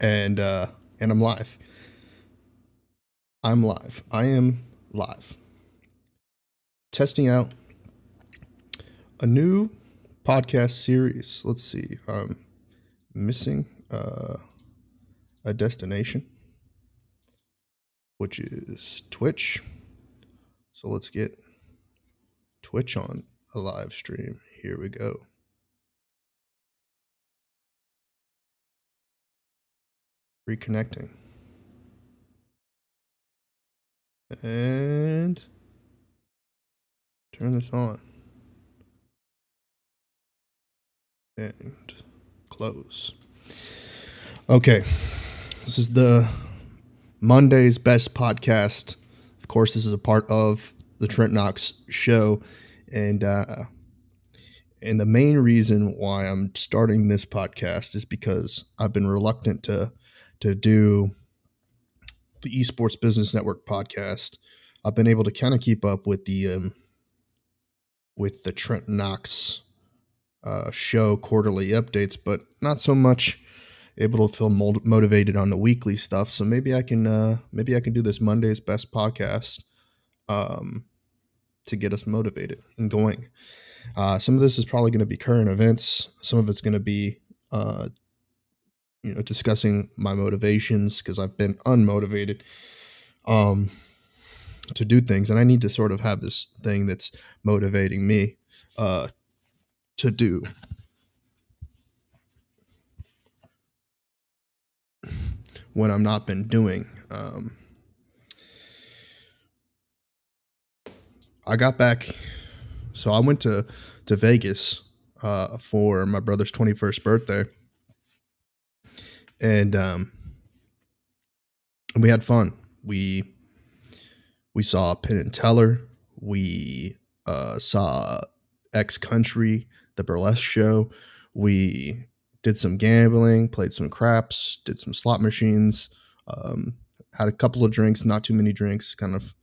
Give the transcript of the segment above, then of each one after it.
and I'm live. I'm live. I am live. Testing out a new podcast series. Let's see. Missing a destination, which is Twitch. So let's get Twitch on a live stream. Here we go. Reconnecting. And turn this on. And close. Okay. This is the Monday's Best Podcast. Of course, this is a part of the Trent Knox show. And the main reason why I'm starting this podcast is because I've been reluctant to do the Esports Business Network podcast. I've been able to kind of keep up with the Trent Knox show quarterly updates, but not so much able to feel motivated on the weekly stuff. So maybe I can do this Monday's Best Podcast to get us motivated and going. Some of this is probably going to be current events. Some of it's going to be discussing my motivations, because I've been unmotivated to do things, and I need to sort of have this thing that's motivating me to do. When I'm not been doing. I got back, so I went to Vegas for my brother's 21st birthday, and we had fun. We saw Penn and Teller. We saw X Country, the burlesque show. We did some gambling, played some craps, did some slot machines, had a couple of drinks, not too many drinks, kind of,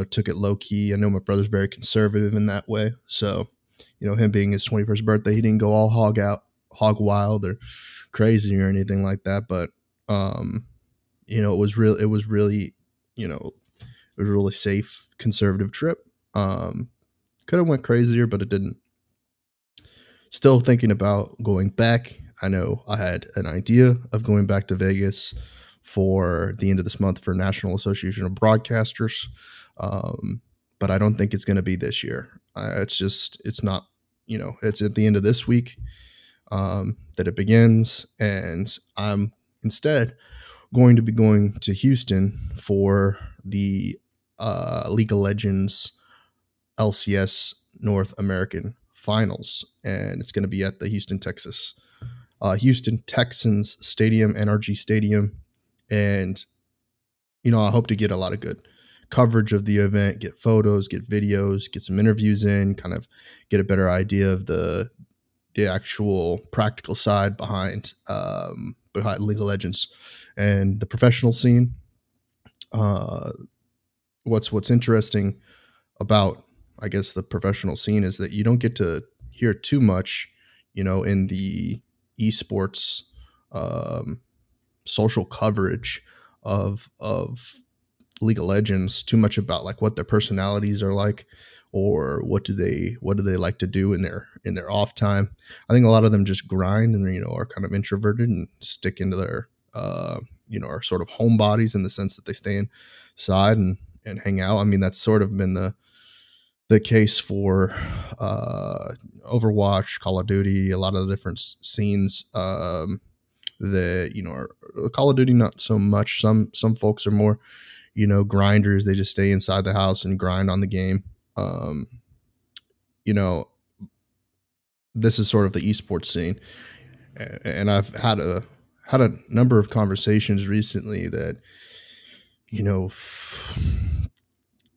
took it low key. I know my brother's very conservative in that way. So, him being his 21st birthday, he didn't go all hog wild or crazy or anything like that. But, it was really, it was a really safe, conservative trip. Could have went crazier, but it didn't. Still thinking about going back. I know I had an idea of going back to Vegas for the end of this month for National Association of Broadcasters, but I don't think it's going to be this year. It's not, it's at the end of this week that it begins, and I'm instead going to be going to Houston for the League of Legends LCS North American Finals, and it's going to be at the Houston Texans Stadium, NRG Stadium, and I hope to get a lot of good coverage of the event, get photos, get videos, get some interviews in, kind of get a better idea of the actual practical side behind League of Legends and the professional scene. What's interesting about, I guess, the professional scene is that you don't get to hear too much, in the esports social coverage of League of Legends, too much about like what their personalities are like, or what do they like to do in their off time. I think a lot of them just grind and are kind of introverted and stick into their are sort of homebodies, in the sense that they stay inside and hang out. I mean, that's sort of been the case for Overwatch, Call of Duty, a lot of the different scenes that are Call of Duty, not so much. Some folks are more grinders. They just stay inside the house and grind on the game. This is sort of the esports scene, and I've had a number of conversations recently that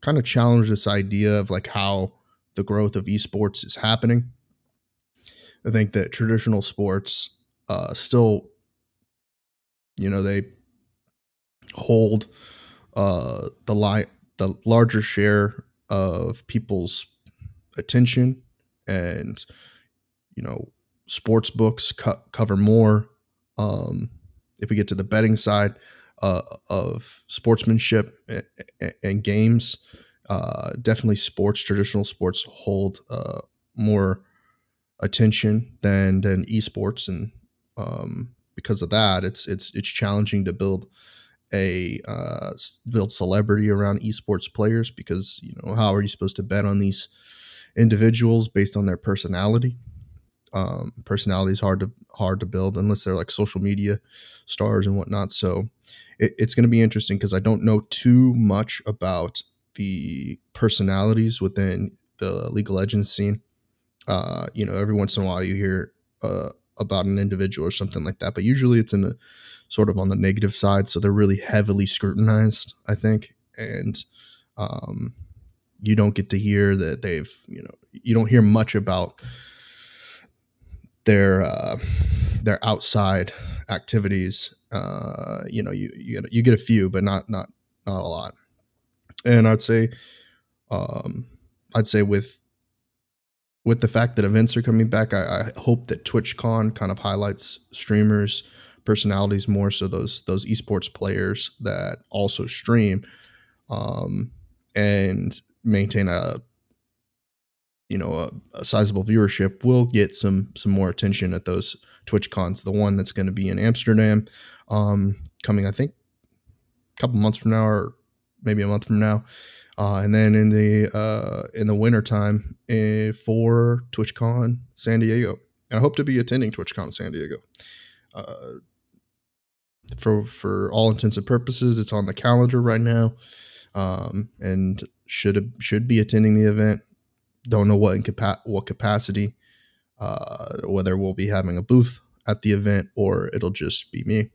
kind of challenge this idea of like how the growth of esports is happening. I think that traditional sports still, they hold the larger share of people's attention, and sports books cover more, If we get to the betting side of sportsmanship and games, definitely sports, traditional sports hold more attention than esports, and because of that, it's challenging to build celebrity around esports players, because how are you supposed to bet on these individuals based on their personality? Personality is hard to build unless they're like social media stars and whatnot. So it's going to be interesting because I don't know too much about the personalities within the League of Legends scene. Every once in a while you hear about an individual or something like that, but usually it's in the sort of on the negative side. So they're really heavily scrutinized, I think, and um, you don't get to hear that you don't hear much about their uh, their outside activities. You get a few, but not a lot. And um, I'd say with the fact that events are coming back, I hope that TwitchCon kind of highlights streamers personalities more, so those esports players that also stream, um, and maintain a sizable viewership will get some more attention at those Twitch cons. The one that's going to be in Amsterdam, coming, I think, a couple months from now, or maybe a month from now, and then in the wintertime for TwitchCon San Diego. And I hope to be attending TwitchCon San Diego. Uh, for all intents and purposes, it's on the calendar right now, and should be attending the event. Don't know what capacity, whether we'll be having a booth at the event or it'll just be me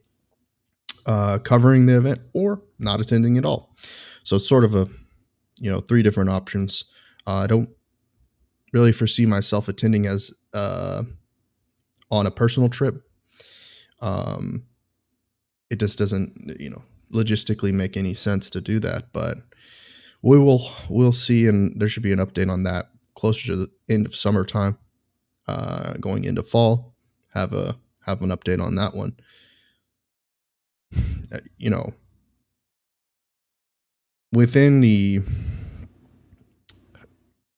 covering the event or not attending at all. So it's sort of a three different options. I don't really foresee myself attending as on a personal trip. Um, it just doesn't logistically make any sense to do that, but we'll see, and there should be an update on that closer to the end of summertime, going into fall. Have a have an update on that one. Uh, you know, within the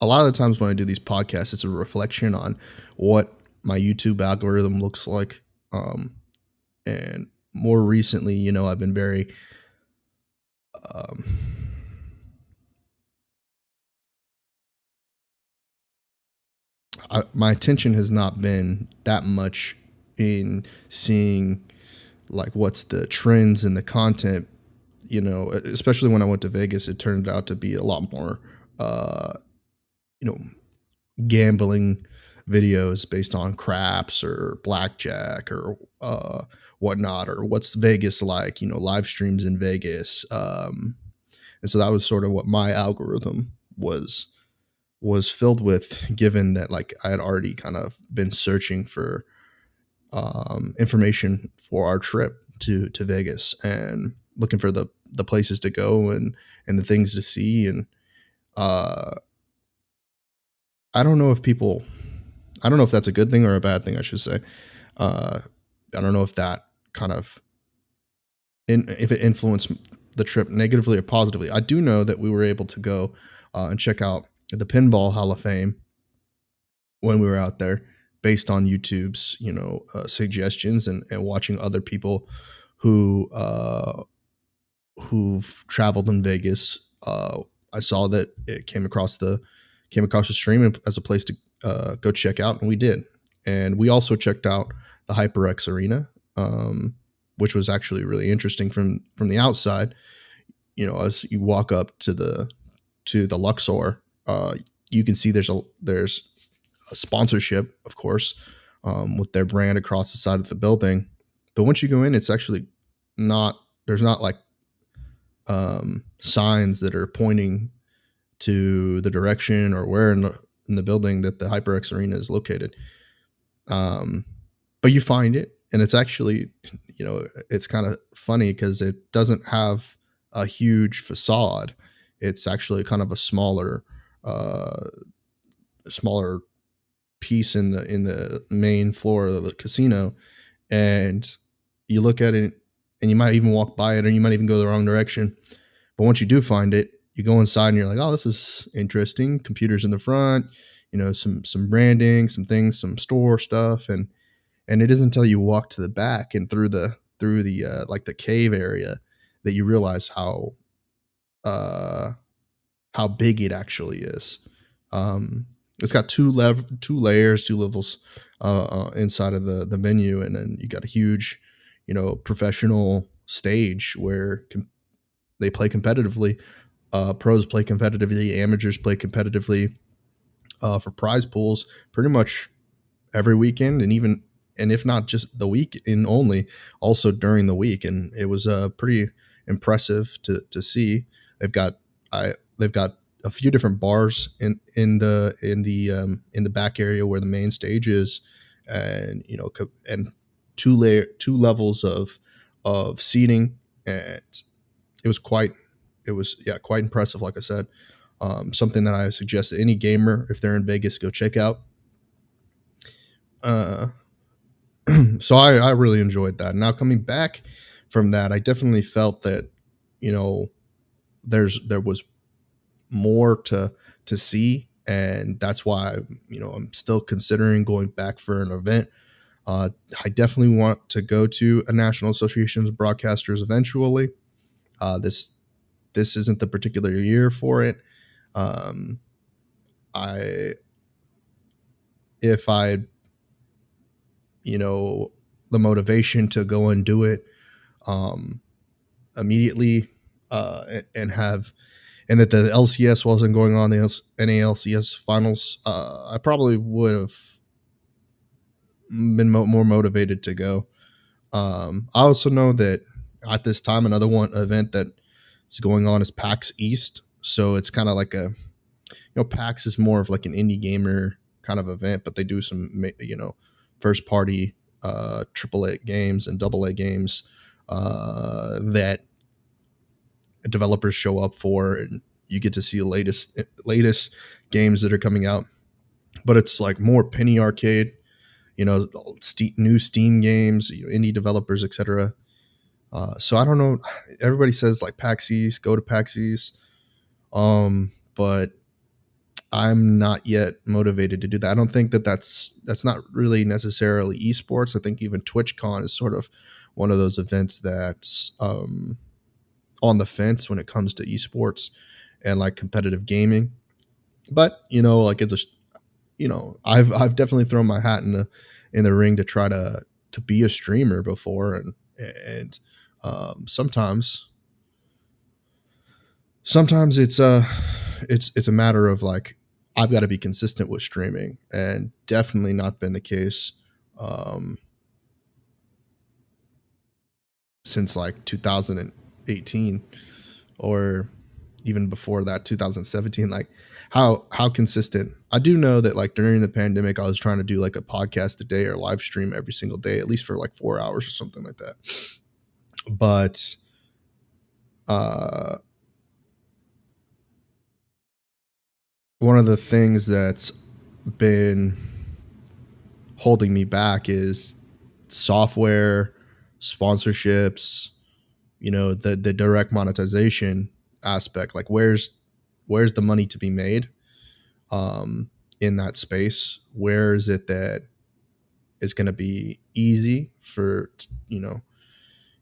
a lot of the times when I do these podcasts, it's a reflection on what my YouTube algorithm looks like. And more recently, I've been very um, my attention has not been that much in seeing like what's the trends and the content. Especially when I went to Vegas, it turned out to be a lot more uh, you know gambling videos based on craps or blackjack or whatnot, or what's Vegas like, live streams in Vegas. And so that was sort of what my algorithm was filled with, given that like I had already kind of been searching for information for our trip to Vegas, and looking for the places to go and the things to see. And uh, I don't know if people I don't know if that's a good thing or a bad thing, I should say. Uh, I don't know if that kind of if it influenced the trip negatively or positively. I do know that we were able to go and check out the Pinball Hall of Fame when we were out there, based on YouTube's suggestions, and watching other people who who've traveled in Vegas. I saw that it came across the stream as a place to go check out, and we did. And we also checked out the HyperX Arena, which was actually really interesting from the outside. As you walk up to the Luxor, you can see there's a sponsorship, of course, with their brand across the side of the building. But once you go in, it's actually not there's not like signs that are pointing to the direction or where in the building that the HyperX Arena is located. Um, but you find it, and it's actually, it's kind of funny because it doesn't have a huge facade. It's actually kind of a smaller piece in the main floor of the casino, and you look at it and you might even walk by it, or you might even go the wrong direction. But once you do find it, you go inside and you're like, oh, this is interesting. Computers in the front, some branding, some things, some store stuff, and it isn't until you walk to the back and through the like the cave area that you realize uh how big it actually is. It's got two layers, two levels inside of the venue, and then you got a huge, professional stage where they play competitively. Pros play competitively, amateurs play competitively for prize pools pretty much every weekend, and if not just the weekend only, also during the week. And it was pretty impressive to see. They've got a few different bars in the back area where the main stage is, and and two levels of seating, and it was quite it was yeah quite impressive. Like I said, something that I suggest that any gamer, if they're in Vegas, go check out. Uh, so I really enjoyed that. Now coming back from that, I definitely felt that you know there was more to see, and that's why I'm still considering going back for an event. I definitely want to go to a National Association of Broadcasters eventually. This isn't the particular year for it. Um, I if I the motivation to go and do it um, immediately, and have and that the LCS wasn't going on, the NALCS finals, I probably would have been more motivated to go. I also know that at this time, another one event that is going on is PAX East. So it's kind of like PAX is more of like an indie gamer kind of event, but they do some, first party AAA games and AA games that developers show up for, and you get to see the latest games that are coming out. But it's like more penny arcade, new Steam games, indie developers, etc. So I don't know. Everybody says like PAX East, go to PAX East, but I'm not yet motivated to do that. I don't think that's not really necessarily esports. I think even TwitchCon is sort of one of those events that's on the fence when it comes to esports and like competitive gaming. But like it's a I've definitely thrown my hat in the ring to try to be a streamer before, and sometimes it's a matter of like I've got to be consistent with streaming, and definitely not been the case um, since like 2018, or even before that, 2017. Like how consistent. I do know that like during the pandemic I was trying to do like a podcast a day or live stream every single day, at least for like 4 hours or something like that. But uh one of the things that's been holding me back is software, sponsorships, the direct monetization aspect. Like where's the money to be made um in that space? Where is it that it's going to be easy for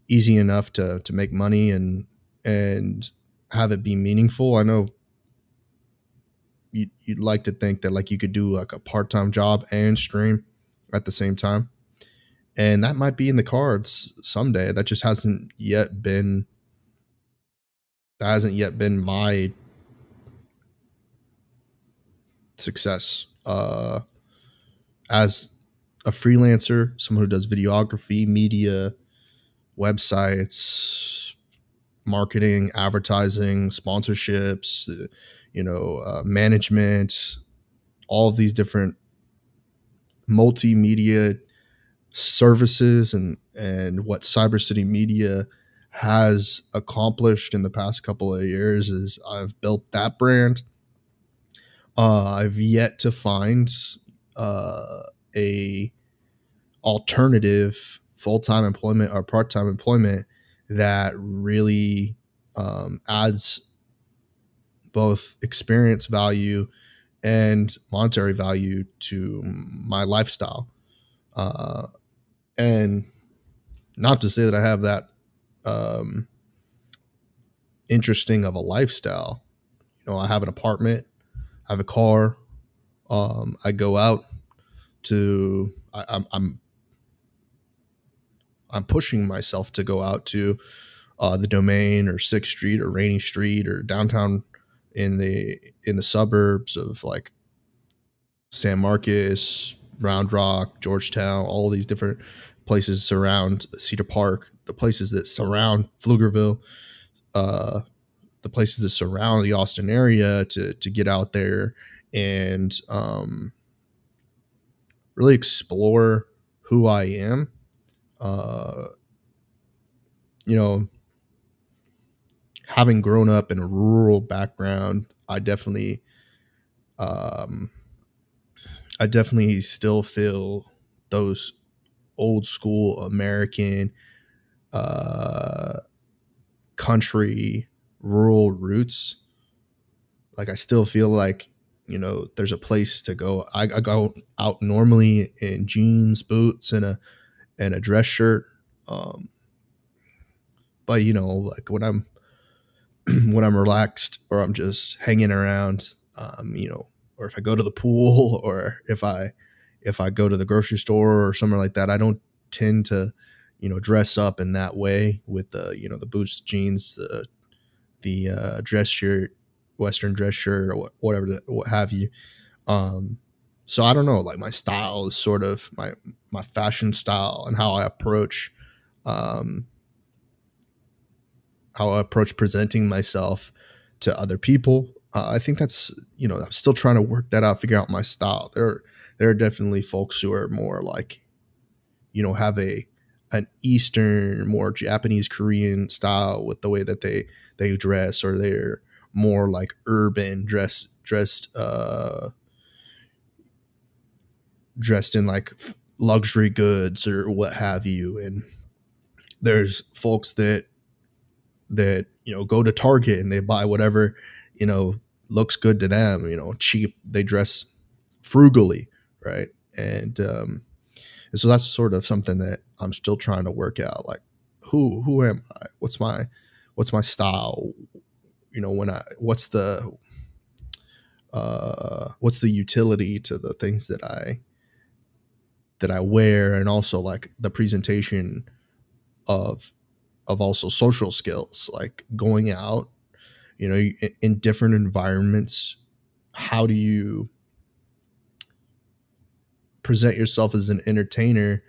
easy enough to make money and have it be meaningful? I know you'd like to think that like you could do like a part-time job and stream at the same time, and that might be in the cards someday. That hasn't yet been my success as a freelancer, someone who does videography, media, websites, marketing, advertising, sponsorships, management, all of these different multimedia services, and what Cyber City Media has accomplished in the past couple of years is I've built that brand. I've yet to find uh, a alternative full-time employment or part-time employment that really adds both experience value and monetary value to my lifestyle. Uh, and not to say that I have that um, interesting of a lifestyle. I have an apartment, I have a car. I go out to. I'm pushing myself to go out to the Domain or Sixth Street or Rainy Street or downtown in the suburbs of like San Marcos, Round Rock, Georgetown, all these different places surround Cedar Park, the places that surround Pflugerville, uh, the places that surround the Austin area to get out there and really explore who I am. Uh, you know, having grown up in a rural background, um, I definitely still feel those old school American uh, country rural roots. Like I still feel like there's a place to go. I go out normally in jeans, boots, and a dress shirt. Um, but like when I'm relaxed or I'm just hanging around, or if I go to the pool or if I go to the grocery store or somewhere like that, I don't tend to, dress up in that way with the boots, jeans, the dress shirt, Western dress shirt, or whatever, what have you. Um, so I don't know, like my style is sort of my fashion style and um, how I approach presenting myself to other people. I think that's I'm still trying to work that out, figure out my style. There are definitely folks who are more like have an Eastern, more Japanese Korean style with the way that they dress, or they're more like urban dressed in like luxury goods or what have you. And there's folks that go to Target and they buy whatever you know looks good to them. Cheap. They dress frugally, right? And so that's sort of something that I'm still trying to work out. Like, who am I? What's my style? When I what's the utility to the things that I wear, and also like the presentation of also social skills, like going out, in different environments. How do you present yourself as an entertainer,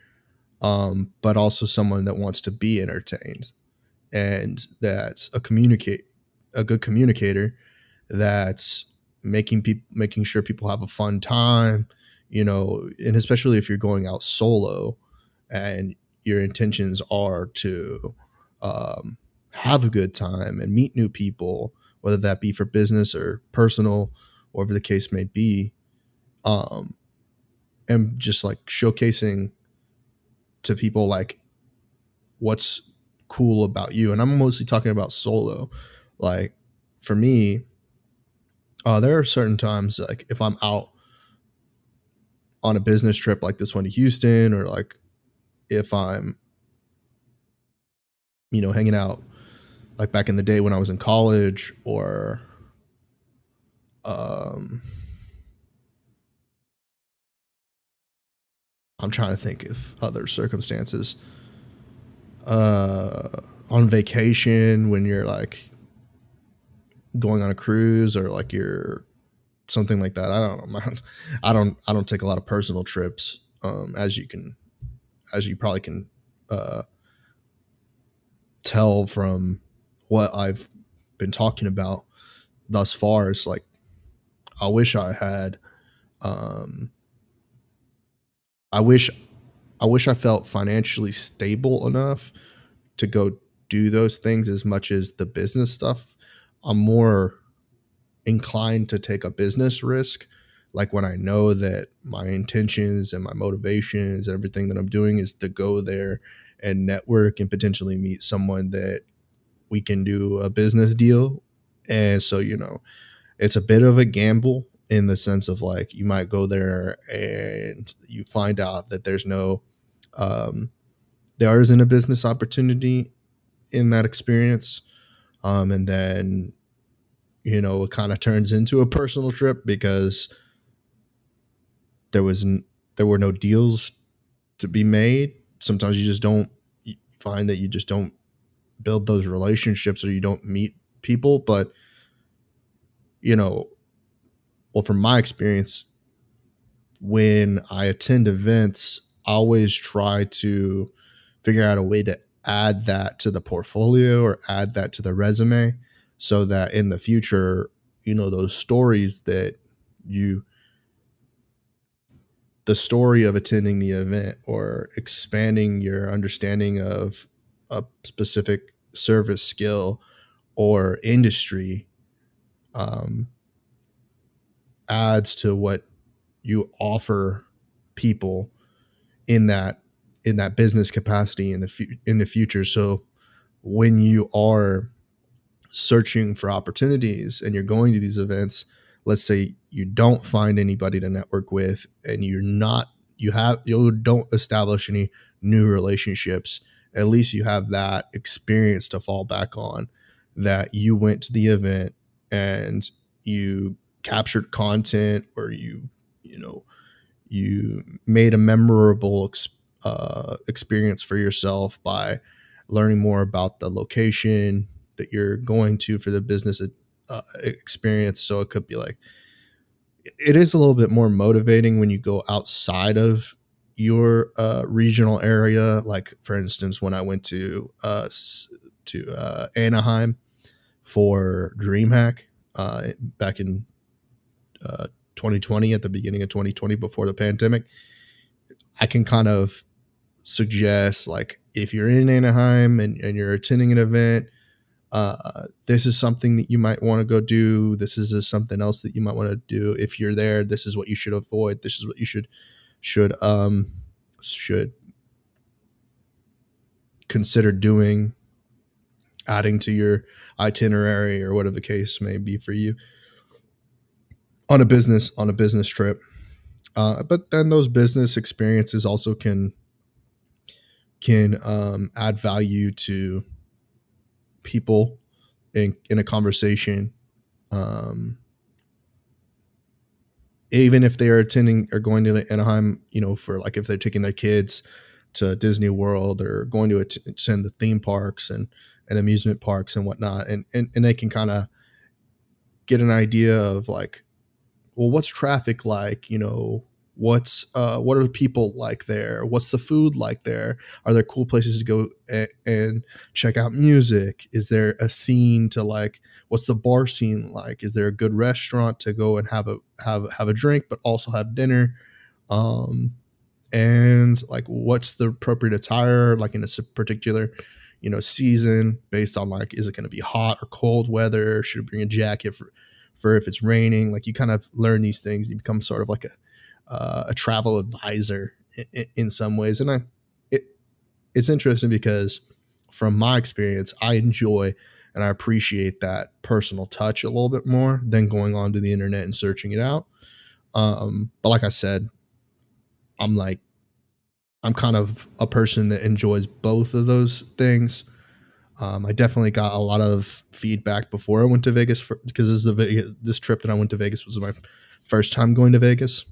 but also someone that wants to be entertained, and that's a good communicator, that's making sure people have a fun time, and especially if you're going out solo and your intentions are to um, have a good time and meet new people, whether that be for business or personal, whatever the case may be. um, and just like showcasing to people like what's cool about you. And I'm mostly talking about solo. Like for me, there are certain times like if I'm out on a business trip like this one to Houston, or like if I'm hanging out like back in the day when I was in college, or um, I'm trying to think of other circumstances. Uh, on vacation when you're like going on a cruise, or like you're something like that. I don't know. I don't take a lot of personal trips. As you probably can uh, tell from what I've been talking about thus far. It's like I wish I had. Um, I wish I felt financially stable enough to go do those things as much as the business stuff. I'm more inclined to take a business risk. Like when I know that my intentions and my motivations and everything that I'm doing is to go there and network and potentially meet someone that we can do a business deal. And so, it's a bit of a gamble in the sense of like you might go there and you find out that um, there isn't a business opportunity in that experience. And then, it kind of turns into a personal trip because there was there were no deals to be made. Sometimes you just don't you find that you just don't build those relationships or you don't meet people. But, you know, well, from my experience, when I attend events, I always try to figure out a way to add that to the portfolio or add that to the resume so that in the future, those stories that you, the story of attending the event or expanding your understanding of a specific service skill or industry um, adds to what you offer people in that business capacity in the future. So when you are searching for opportunities and you're going to these events, let's say you don't find anybody to network with and you don't establish any new relationships, at least you have that experience to fall back on, that you went to the event and you captured content or you know you made a memorable experience for yourself by learning more about the location that you're going to for the business experience. So it could be like, it is a little bit more motivating when you go outside of your regional area. Like for instance, when I went to Anaheim for DreamHack back in uh, 2020, at the beginning of 2020, before the pandemic, I can kind of suggest like if you're in Anaheim and you're attending an event, this is something that you might want to go do. This is something else that you might want to do. If you're there, this is what you should avoid. This is what you should consider doing, adding to your itinerary or whatever the case may be for you on a business trip. But then those business experiences also can add value to people in a conversation. Um, Even if they are attending or going to Anaheim, for like if they're taking their kids to Disney World or going to attend the theme parks and amusement parks and whatnot, and they can kind of get an idea of like, well, what's traffic like? What are the people like there? What's the food like there? Are there cool places to go and check out music? Is there a scene to like? What's the bar scene like? Is there a good restaurant to go and have a drink, but also have dinner? Um, and like, what's the appropriate attire like in a particular season, based on like, is it going to be hot or cold weather? Should I bring a jacket for if it's raining? Like, you kind of learn these things. You become sort of like a travel advisor in some ways. And it, it's interesting because from my experience, I enjoy and I appreciate that personal touch a little bit more than going onto the internet and searching it out. But like I said, I'm like, I'm kind of a person that enjoys both of those things. I definitely got a lot of feedback before I went to Vegas because this trip that I went to Vegas was my first time going to Vegas.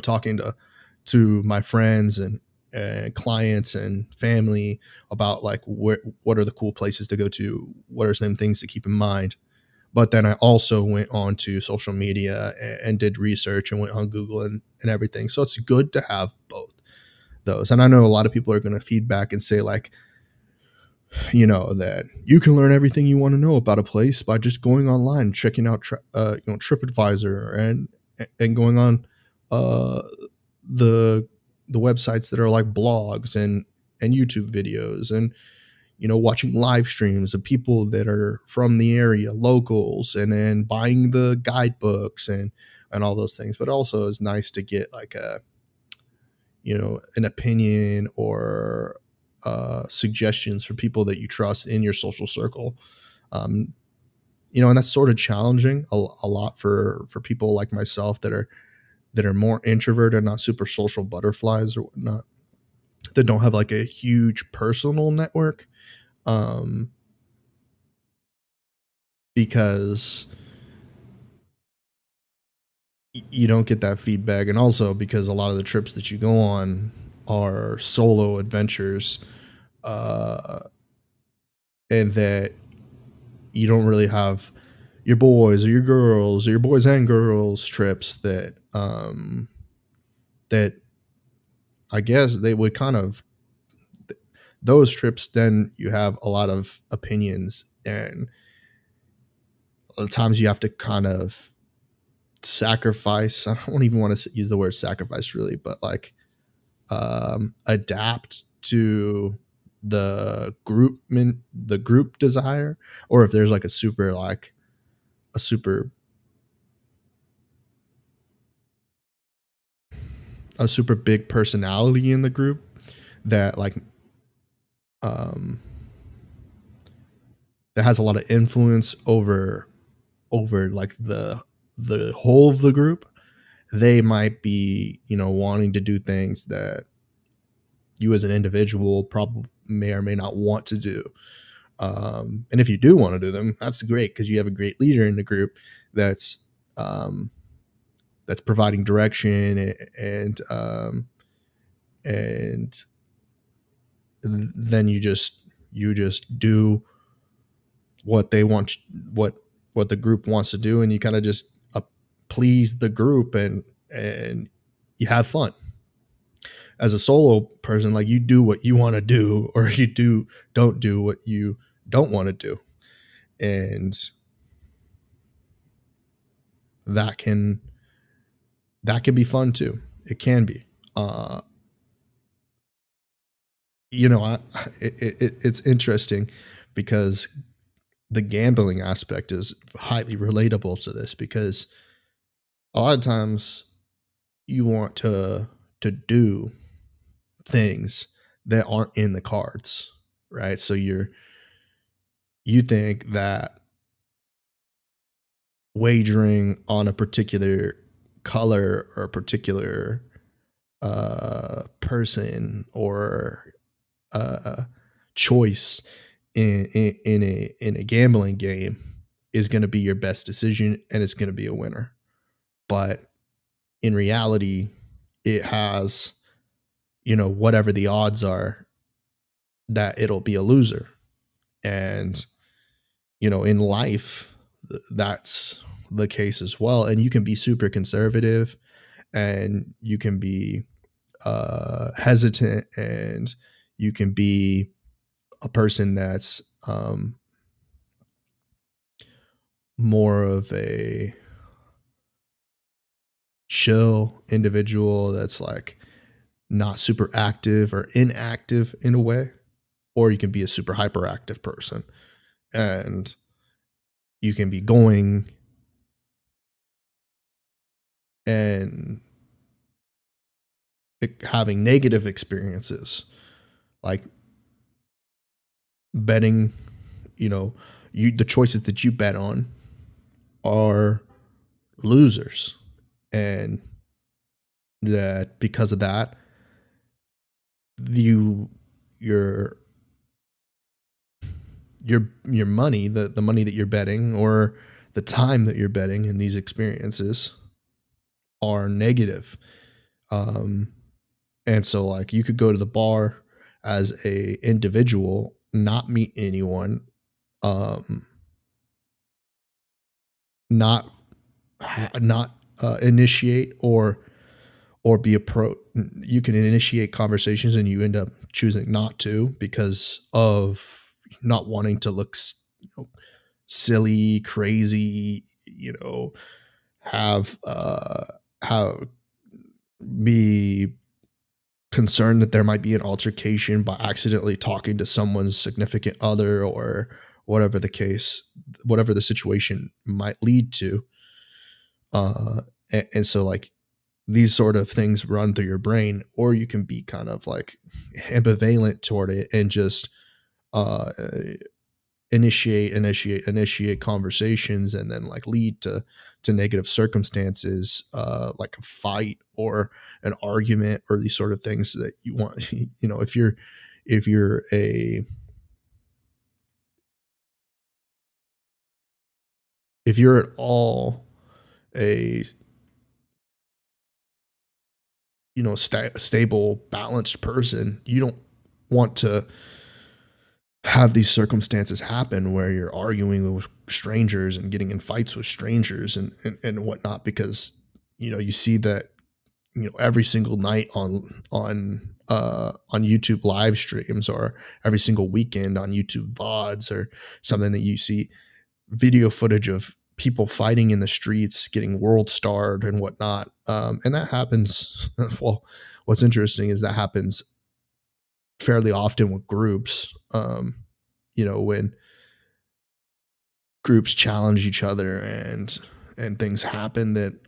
Talking to my friends and clients and family about like what are the cool places to go to, what are some things to keep in mind. But then I also went on to social media and did research and went on Google and everything. So it's good to have both those. And I know a lot of people are going to feedback and say like, that you can learn everything you want to know about a place by just going online, checking out TripAdvisor and going on uh, the websites that are like blogs and YouTube videos and watching live streams of people that are from the area, locals, and then buying the guidebooks and all those things. But also it's nice to get like an opinion or suggestions for people that you trust in your social circle. Um, and that's sort of challenging a lot for people like myself that are more introverted and not super social butterflies or whatnot, that don't have like a huge personal network. Um, because you don't get that feedback, and also because a lot of the trips that you go on are solo adventures, uh, and that you don't really have your boys or your girls or your boys and girls trips that I guess they would kind of those trips. Then you have a lot of opinions, and a lot of times you have to kind of sacrifice. I don't even want to use the word sacrifice really, but like adapt to the group desire, or if there's like a super a super big personality in the group that um that has a lot of influence over like the whole of the group. They might be, wanting to do things that you as an individual probably may or may not want to do. And if you do want to do them, that's great because you have a great leader in the group that's um, that's providing direction, and then you just do what they want, what what the group wants to do, and you kind of just please the group, and you have fun. As a solo person, like, you do what you want to do, or you don't do what you don't want to do, and that can that can be fun too. It can be. Uh, I it's interesting because the gambling aspect is highly relatable to this, because a lot of times you want to do things that aren't in the cards, right? So you think that wagering on a particular color or a particular person or uh, choice in a gambling game is going to be your best decision, and it's going to be a winner. But in reality, it has, whatever the odds are, that it'll be a loser. And in life, that's the case as well. And you can be super conservative, and you can be hesitant, and you can be a person that's more of a chill individual, that's like not super active or inactive in a way, or you can be a super hyperactive person, and you can be going and having negative experiences, like betting. The choices that you bet on are losers, and that because of that, you your your money, the money that you're betting, or the time that you're betting in these experiences, are negative. um and so, like, you could go to the bar as a individual, not meet anyone, um not not initiate or be a pro. You can initiate conversations, and you end up choosing not to because of not wanting to look silly, crazy, have have be concerned that there might be an altercation by accidentally talking to someone's significant other, or whatever the case, whatever the situation might lead to. And so, like, these sort of things run through your brain, or you can be kind of like ambivalent toward it and just uh initiate conversations, and then like lead to negative circumstances, like a fight or an argument, or these sort of things that you want. If you're a if you're at all a stable, balanced person, you don't want to have these circumstances happen where you're arguing with strangers and getting in fights with strangers and whatnot, because you see that every single night on YouTube live streams, or every single weekend on YouTube VODs, or something, that you see video footage of people fighting in the streets, getting world starred and whatnot. And that happens. Well, what's interesting is that happens fairly often with groups. When groups challenge each other, and things happen that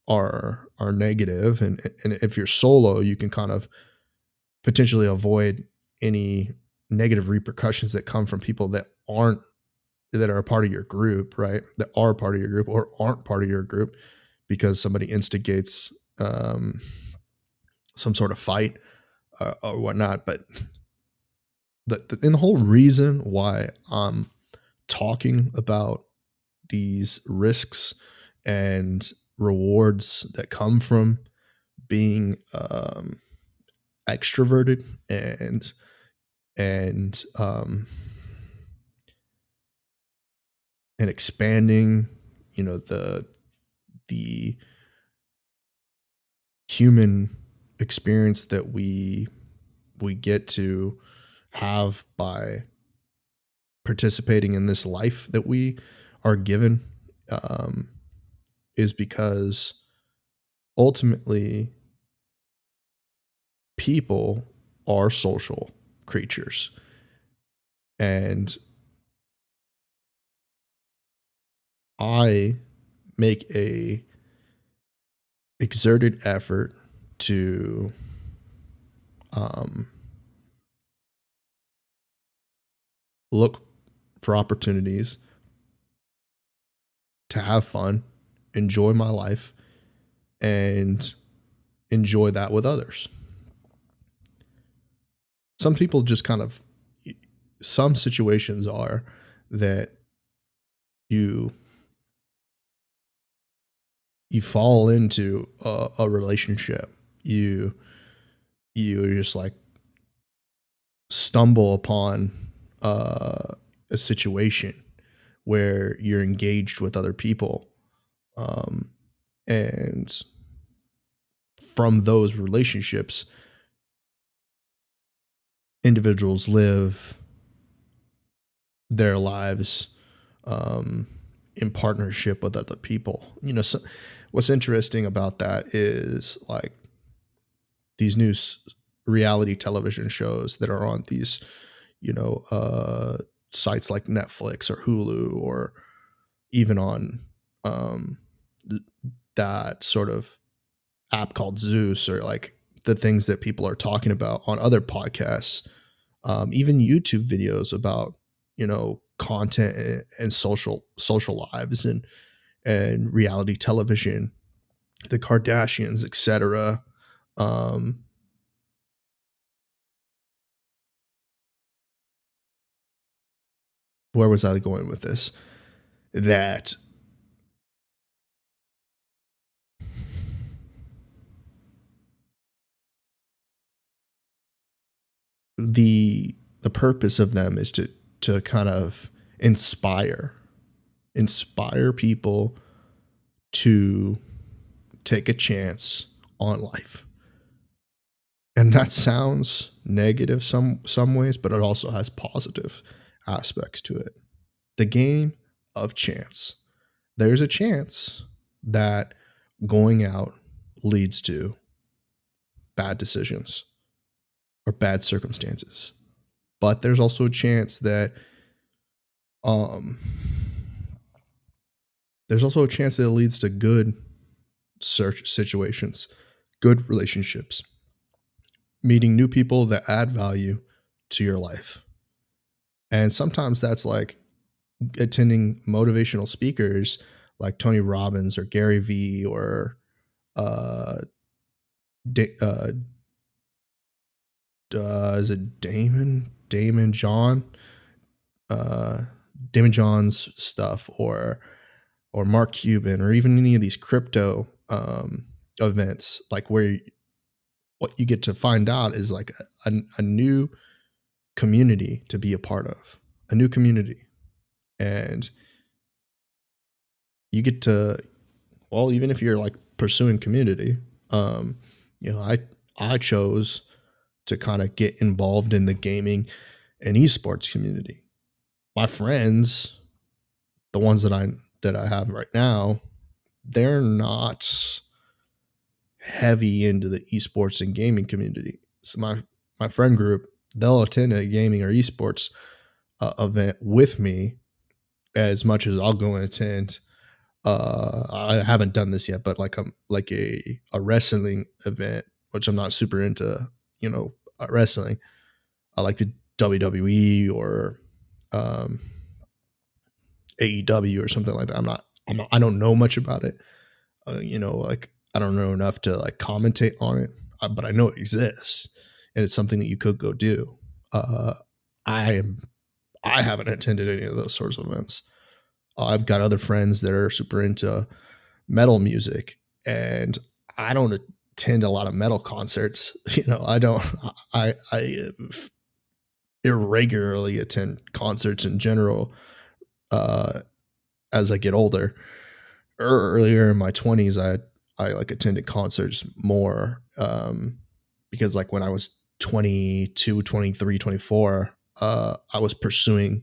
are negative, and if you're solo, you can kind of potentially avoid any negative repercussions that come from people that are a part of your group, right? That are part of your group or aren't part of your group, because somebody instigates some sort of fight, or whatnot. But and the whole reason why I'm talking about these risks and rewards that come from being extroverted, and and expanding, the human experience that we get to have by participating in this life that we are given, um, is because ultimately people are social creatures, and I make a exerted effort to um, look for opportunities to have fun, enjoy my life, and enjoy that with others. Some people just kind of, some situations are that you you fall into a relationship, you just like stumble upon a situation where you're engaged with other people, um, and from those relationships, individuals live their lives um, in partnership with other people. So what's interesting about that is like these reality television shows that are on these, you know, uh, sites like Netflix or Hulu, or even on um, that sort of app called Zeus, or like the things that people are talking about on other podcasts, even YouTube videos about content and social lives, and reality television, the Kardashians, etc. Um, where was I going with this? That the purpose of them is to kind of inspire people to take a chance on life. And that sounds negative some ways, but it also has positive aspects to it. The game of chance. There's a chance that going out leads to bad decisions or bad circumstances. But there's also a chance that um there's also a chance that it leads to good search situations. good relationships, meeting new people that add value to your life. And sometimes that's like attending motivational speakers like Tony Robbins or Gary Vee or uh, da- uh, is it Damon John, uh, Damon John's stuff, or Mark Cuban, or even any of these crypto events, like where what you get to find out is like a new community to be a part of, a new community, and you get to, well, even if you're like pursuing community, um, you know, I chose to kind of get involved in the gaming and esports community. My friends, the ones that I have right now, they're not heavy into the esports and gaming community. So my friend group, they'll attend a gaming or esports event with me as much as I'll go and attend. I haven't done this yet, but like a wrestling event, which I'm not super into, wrestling. I like the WWE or um, AEW or something like that. I don't know much about it. Like I don't know enough to like commentate on it, but I know it exists and it's something that you could go do. Uh, I am I haven't attended any of those sorts of events. I've got other friends that are super into metal music, and I don't attend a lot of metal concerts. I don't. I irregularly attend concerts in general uh, as I get older. Earlier in my 20s, I like attended concerts more because like when I was 22, 23, 24, I was pursuing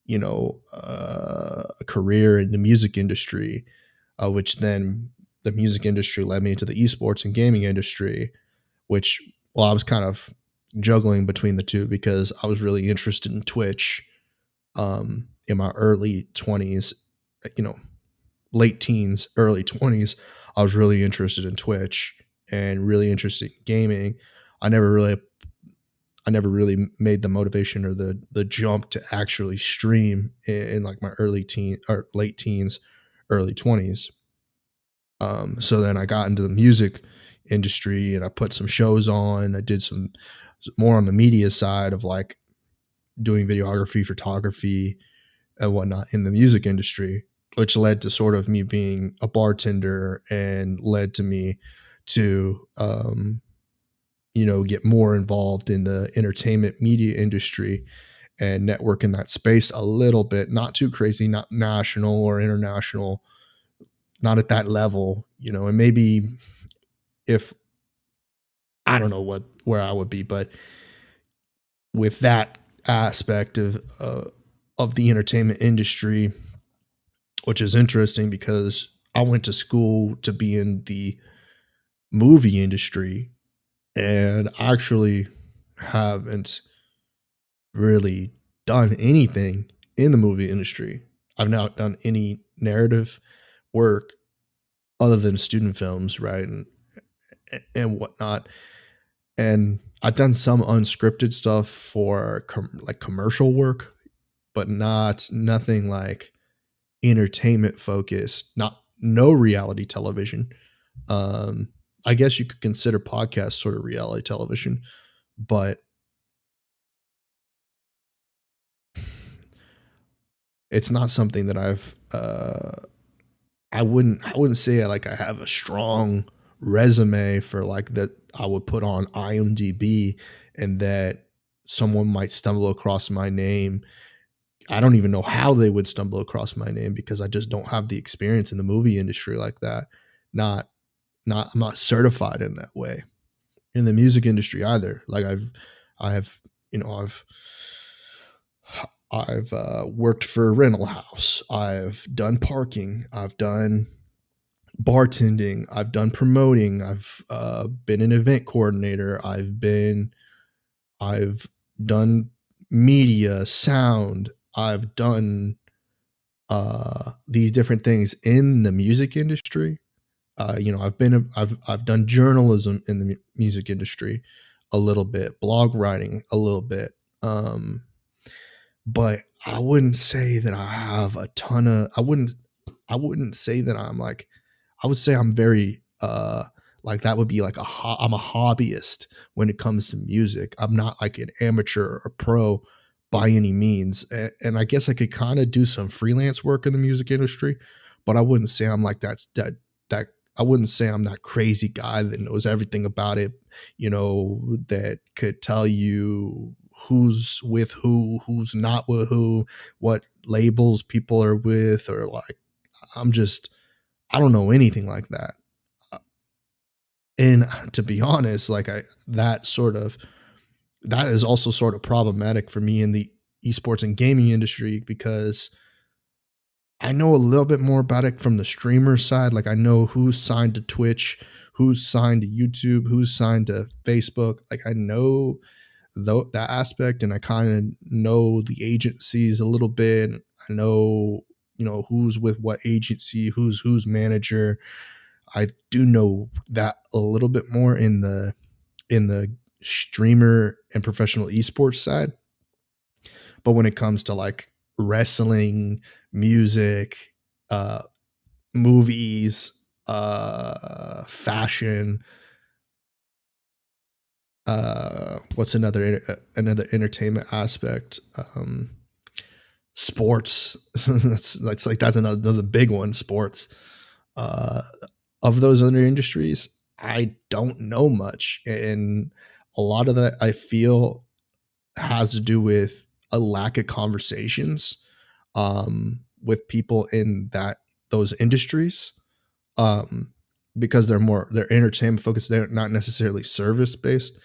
a career in the music industry, which then the music industry led me to the esports and gaming industry, which, well, I was kind of juggling between the two because I was really interested in Twitch in my early 20s, you know, late teens, early 20s. I was really interested in Twitch and really interested in gaming. I never really I never really made the motivation or the jump to actually stream in like my early teen or late teens, early 20s. So then I got into the music industry and I put some shows on. I did some more on the media side of like doing videography, photography, and whatnot in the music industry, which led to sort of me being a bartender and led to me to get more involved in the entertainment media industry and network in that space a little bit, not too crazy, not national or international, not at that level, and maybe if I don't know where I would be, but with that aspect of the entertainment industry, which is interesting because I went to school to be in the movie industry and actually haven't really done anything in the movie industry. I've not done any narrative work other than student films, right, and whatnot. And I've done some unscripted stuff for like commercial work, but nothing like entertainment focused. Not no reality television. Um, I guess you could consider podcasts sort of reality television, but it's not something that I wouldn't say like I have a strong resume for like that I would put on IMDb and that someone might stumble across my name. I don't even know how they would stumble across my name because I just don't have the experience in the movie industry like that. Not I'm not certified in that way. In the music industry either. Like I have you know I've worked for a rental house. I've done parking. I've done bartending. I've done promoting. I've been an event coordinator. I've done media, sound. I've done these different things in the music industry, I've done journalism in the music industry a little bit, blog writing a little bit. Um, but I wouldn't say that I have a ton of I wouldn't say that I'm like I would say I'm very like that would be like I'm a hobbyist when it comes to music. I'm not like an amateur or pro by any means. And I guess I could kind of do some freelance work in the music industry, but I wouldn't say I'm like that I wouldn't say I'm that crazy guy that knows everything about it, that could tell you who's with who, who's not with who, what labels people are with, or like I'm just I don't know anything like that. Uh, And to be honest, like that is also sort of problematic for me in the esports and gaming industry because I know a little bit more about it from the streamer side. Like I know who's signed to Twitch, who's signed to YouTube, who's signed to Facebook. Like I know that aspect, and I kind of know the agencies a little bit. I know who's with what agency, who's manager. I do know that a little bit more in the streamer and professional esports side. But when it comes to like wrestling, music, uh, movies, fashion, what's another entertainment aspect? Sports. That's another big one. Sports. Uh, of those other industries, I don't know much, and a lot of that I feel has to do with a lack of conversations with people in those industries, um, because they're entertainment focused. They're not necessarily service based.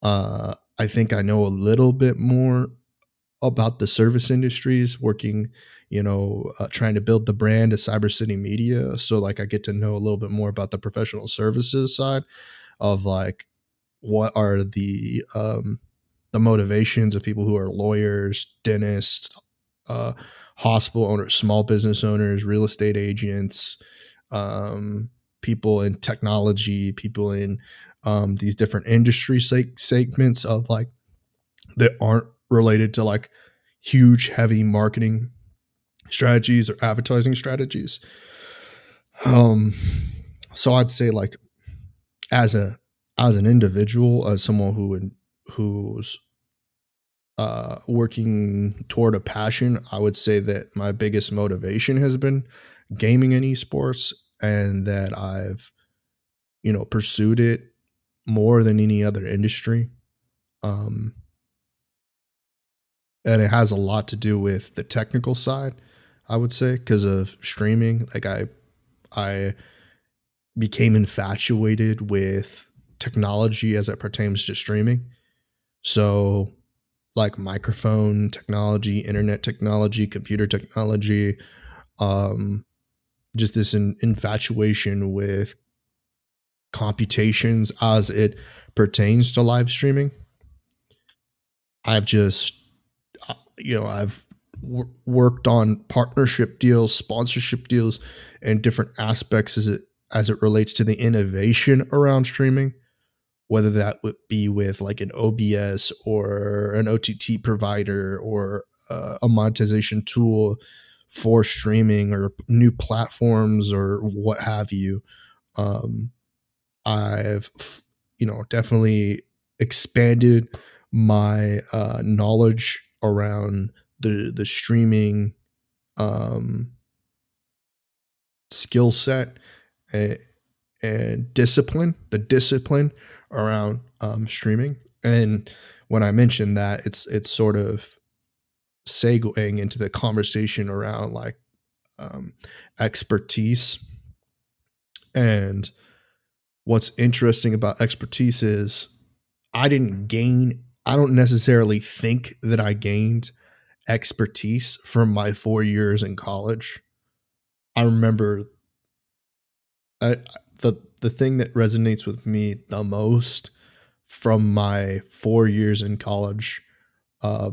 I think I know a little bit more about the service industries working, trying to build the brand of Cyber City Media. So like I get to know a little bit more about the professional services side of like what are the motivations of people who are lawyers, dentists, uh, hospital owners, small business owners, real estate agents, people in technology, people in these different industry segments of like that aren't related to like huge, heavy marketing strategies or advertising strategies. Um, so I'd say like as a as an individual, as someone who's working toward a passion, I would say that my biggest motivation has been gaming and esports, and that I've pursued it more than any other industry. Um, and it has a lot to do with the technical side, I would say, because of streaming. Like I became infatuated with technology as it pertains to streaming. So like microphone technology, internet technology, computer technology, um, just this infatuation with computations as it pertains to live streaming. I've just, I've worked on partnership deals, sponsorship deals, and different aspects as it relates to the innovation around streaming, whether that would be with like an OBS or an OTT provider or a monetization tool for streaming or new platforms or what have you. Um, I've definitely expanded my knowledge around the streaming um, skill set and, and discipline, the discipline around streaming. And when I mentioned that, it's sort of segueing into the conversation around like um, expertise. And what's interesting about expertise is I don't necessarily think that I gained expertise from my 4 years in college. I remember the thing that resonates with me the most from my 4 years in college, uh,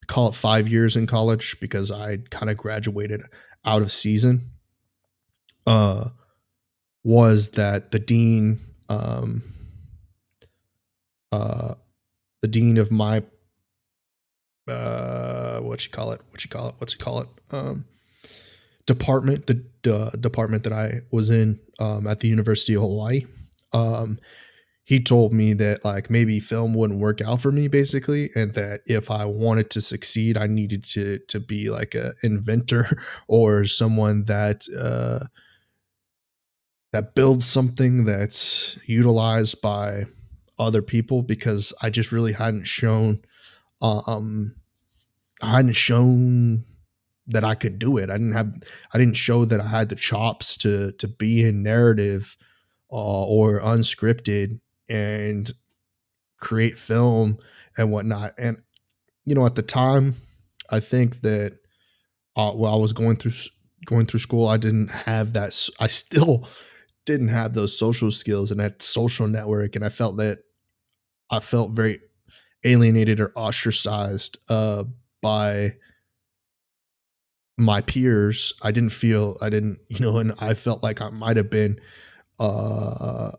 call it 5 years in college because I kind of graduated out of season. Uh, was that um, uh, the dean of my what's you call it department, the department that I was in at the University of Hawaii. Um, he told me that like maybe film wouldn't work out for me basically, and that if I wanted to succeed, I needed to be like a inventor or someone that builds something that's utilized by other people, because I just really um hadn't shown that I could do it. I didn't show that I had the chops to be in narrative or unscripted and create film and whatnot. And at the time, I think that while I was going through school, I didn't have that. I still didn't have those social skills and that social network, and I felt very alienated or ostracized by my peers. I didn't, and I felt like I might have been, uh,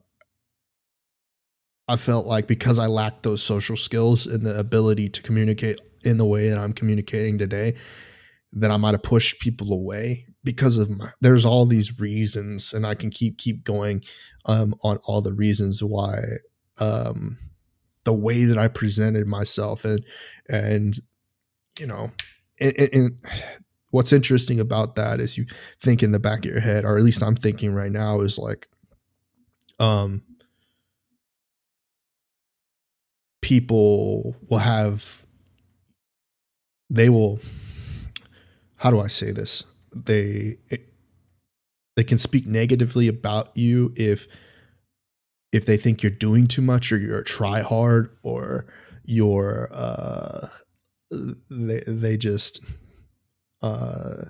I felt like because I lacked those social skills and the ability to communicate in the way that I'm communicating today, that I might have pushed people away because of there's all these reasons, and I can keep going on all the reasons why um, the way that I presented myself and you know, and what's interesting about that is you think in the back of your head, or at least I'm thinking right now, is like um, people will have they will how do I say this? They can speak negatively about you if they think you're doing too much, or you're a try hard, or you're they just uh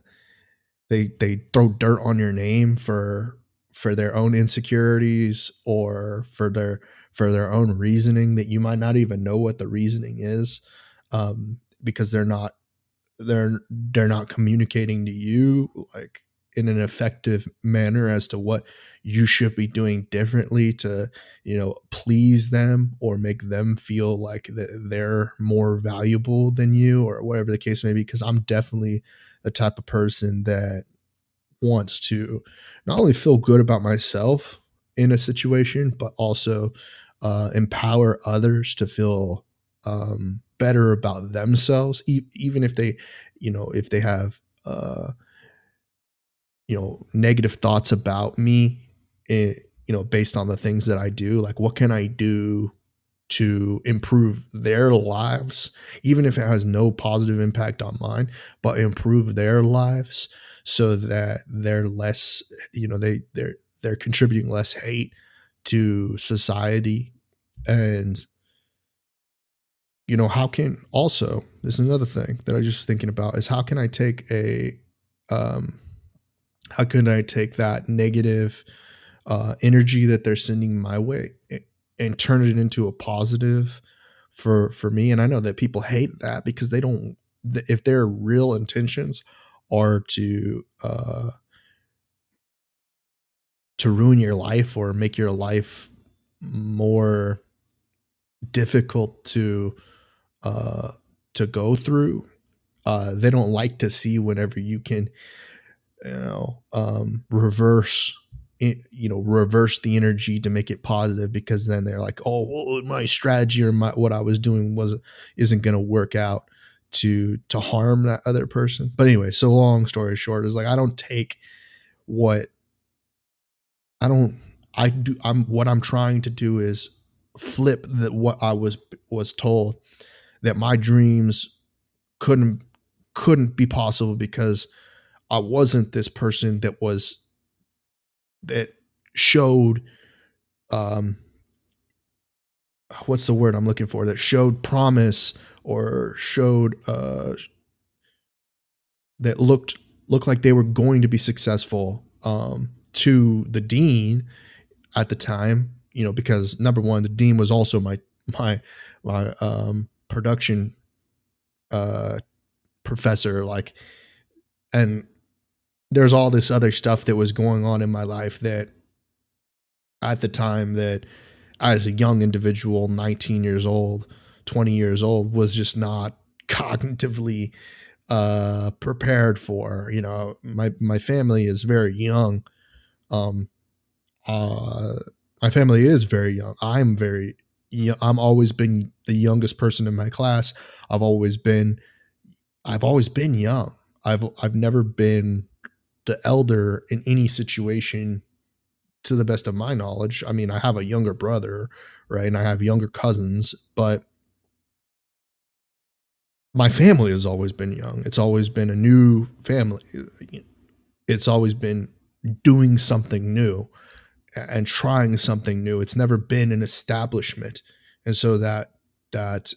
they throw dirt on your name for their own insecurities, or for their own reasoning that you might not even know what the reasoning is, because they're not communicating to you like in an effective manner as to what you should be doing differently to please them or make them feel like that they're more valuable than you, or whatever the case may be. Because I'm definitely the type of person that wants to not only feel good about myself in a situation, but also empower others to feel better about themselves, even if they, if they have, negative thoughts about me, eh, based on the things that I do. Like, what can I do to improve their lives, even if it has no positive impact on mine, but improve their lives so that they're less, they're contributing less hate to society. And how can also, this is another thing that I just thinking about, is um how can I take that negative energy that they're sending my way and turn it into a positive for me. And I know that people hate that because they don't. If their real intentions are to ruin your life or make your life more difficult uh, to go through, they don't like to see whenever you can reverse reverse the energy to make it positive, because then they're like, oh well, my strategy or my what I was doing was isn't going to work out to harm that other person. But anyway, so long story short is like, I don't take what I don't I do I'm what I'm trying to do is flip that what I was told, that my dreams couldn't couldn't be possible because I wasn't this person that showed um what's the word I'm looking for, that showed promise, or showed that looked like they were going to be successful to the dean at the time, because number one, the dean was also my production uh professor, like, and there's all this other stuff that was going on in my life that at the time that as a young individual, 19 years old, 20 years old, was just not cognitively prepared for. You know, my family is very young. Um, uh, my family is very young. I'm very young. I'm always been the youngest person in my class. I've always been I've always been young. I've never been the elder in any situation to the best of my knowledge. I mean, I have a younger brother, right? And I have younger cousins, but my family has always been young. It's always been a new family. It's always been doing something new and trying something new. It's never been an establishment. And so that that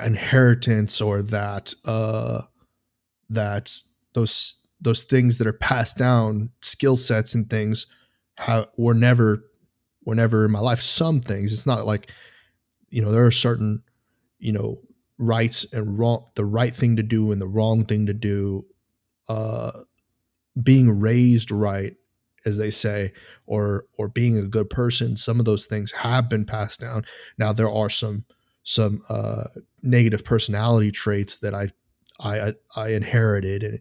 inheritance or that those things that are passed down, skill sets and things, were never in my life. Some things, it's not like, there are certain, you know, rights and wrong, the right thing to do and the wrong thing to do, uh, being raised right, as they say, or being a good person. Some of those things have been passed down. Now there are some negative personality traits that I inherited,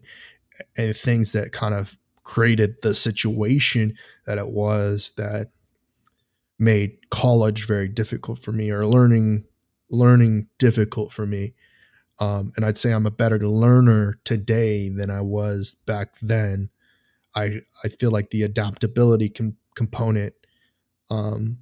and things that kind of created the situation that it was that made college very difficult for me, or learning difficult for me. And I'd say I'm a better learner today than I was back then. I feel like the adaptability component um,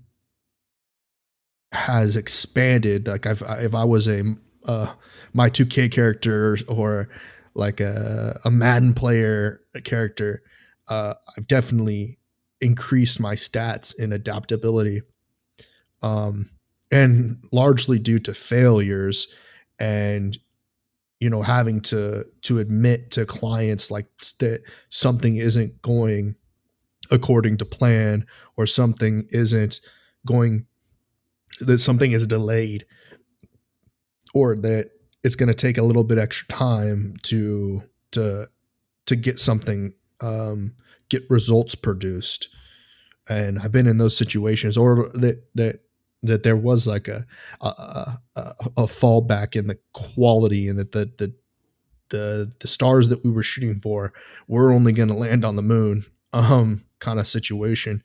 has expanded. Like if I was uh, my 2K character, or like a Madden player character, I've definitely increased my stats in adaptability, um, and largely due to failures, and having to admit to clients like that something isn't going according to plan, or something isn't going that something is delayed, or that it's going to take a little bit extra time to to get something, get results produced. And I've been in those situations, or that there was like a fallback in the quality, and that the stars that we were shooting for were only going to land on the moon, kind of situation.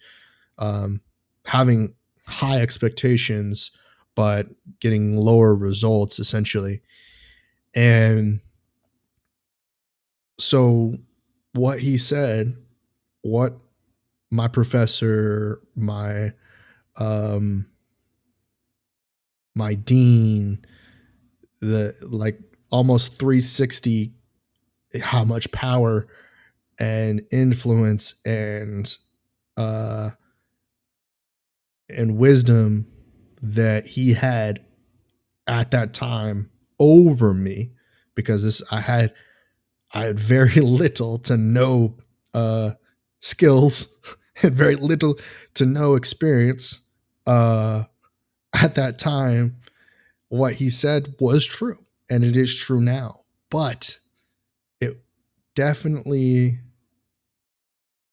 um, Having high expectations but getting lower results, essentially. And so what he said, what my professor, um my dean, the like almost 360, how much power and influence uh and wisdom that he had at that time over me, because I had very little to no skills and very little to no experience uh at that time. What he said was true, and it is true now, but it definitely,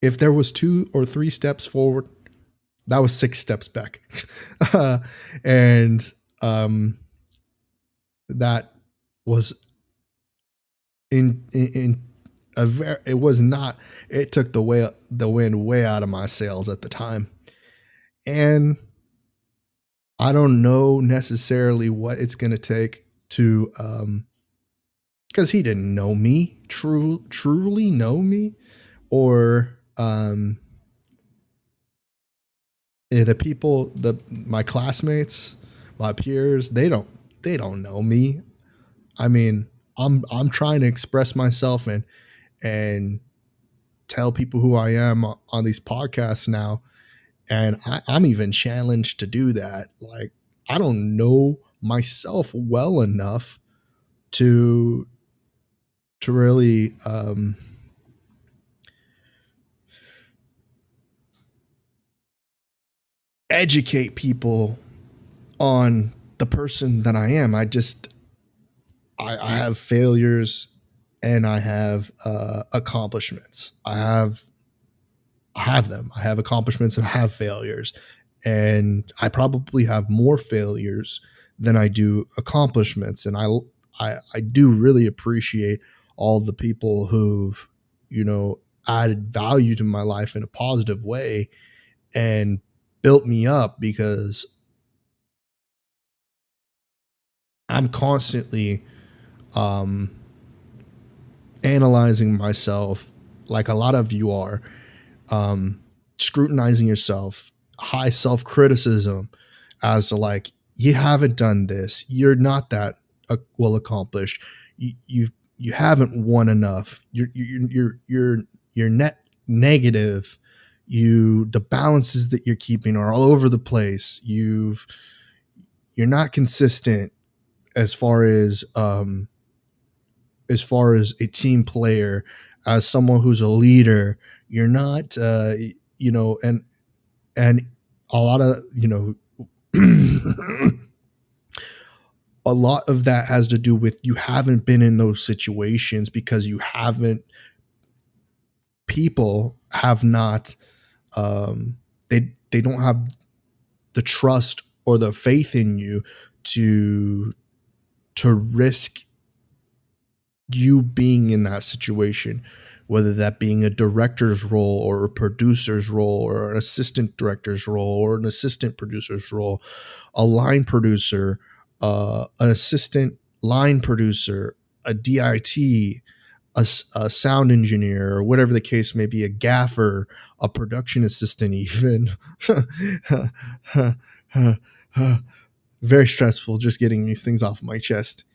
if there was 2 or 3 steps forward, that was 6 steps back. uh, and that was in a very, it was not, it took the wind way out of my sails at the time. And I don't know necessarily what it's going to take to, because he didn't know me, truly know me, or the people, my classmates, my peers, they don't know me. I mean, I'm trying to express myself and tell people who I am on these podcasts now, and I'm even challenged to do that. Like, I don't know myself well enough to really educate people on the person that I am. I have failures, and I have accomplishments. I have I have them. I have accomplishments and I have failures. And I probably have more failures than I do accomplishments. And I do really appreciate all the people who've, you know, added value to my life in a positive way and built me up, because I'm constantly um, analyzing myself like a lot of you are, um, scrutinizing yourself, high self criticism as to like, you haven't done this, you're not that well accomplished, you haven't won enough, you're net negative, you the balances that you're keeping are all over the place, you're not consistent as far as a team player, as someone who's a leader, you're not you know and a lot of a lot of that has to do with you haven't been in those situations, because you haven't people have not they don't have the trust or the faith in you to risk you being in that situation, whether that being a director's role or a producer's role or an assistant director's role or an assistant producer's role, a line producer, an assistant line producer, a DIT, a sound engineer, or whatever the case may be, a gaffer, a production assistant, even. Very stressful just getting these things off my chest.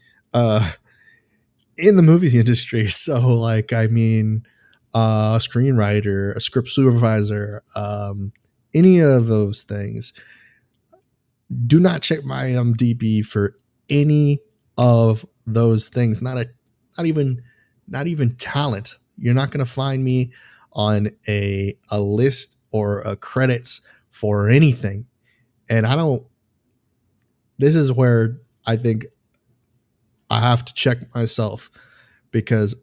In the movie industry. So, like, I mean, a screenwriter, a script supervisor, any of those things. Do not check my IMDb for any of those things. Not even, not even talent. You're not going to find me on a list or a credits for anything. And I don't. This is where I think I have to check myself, because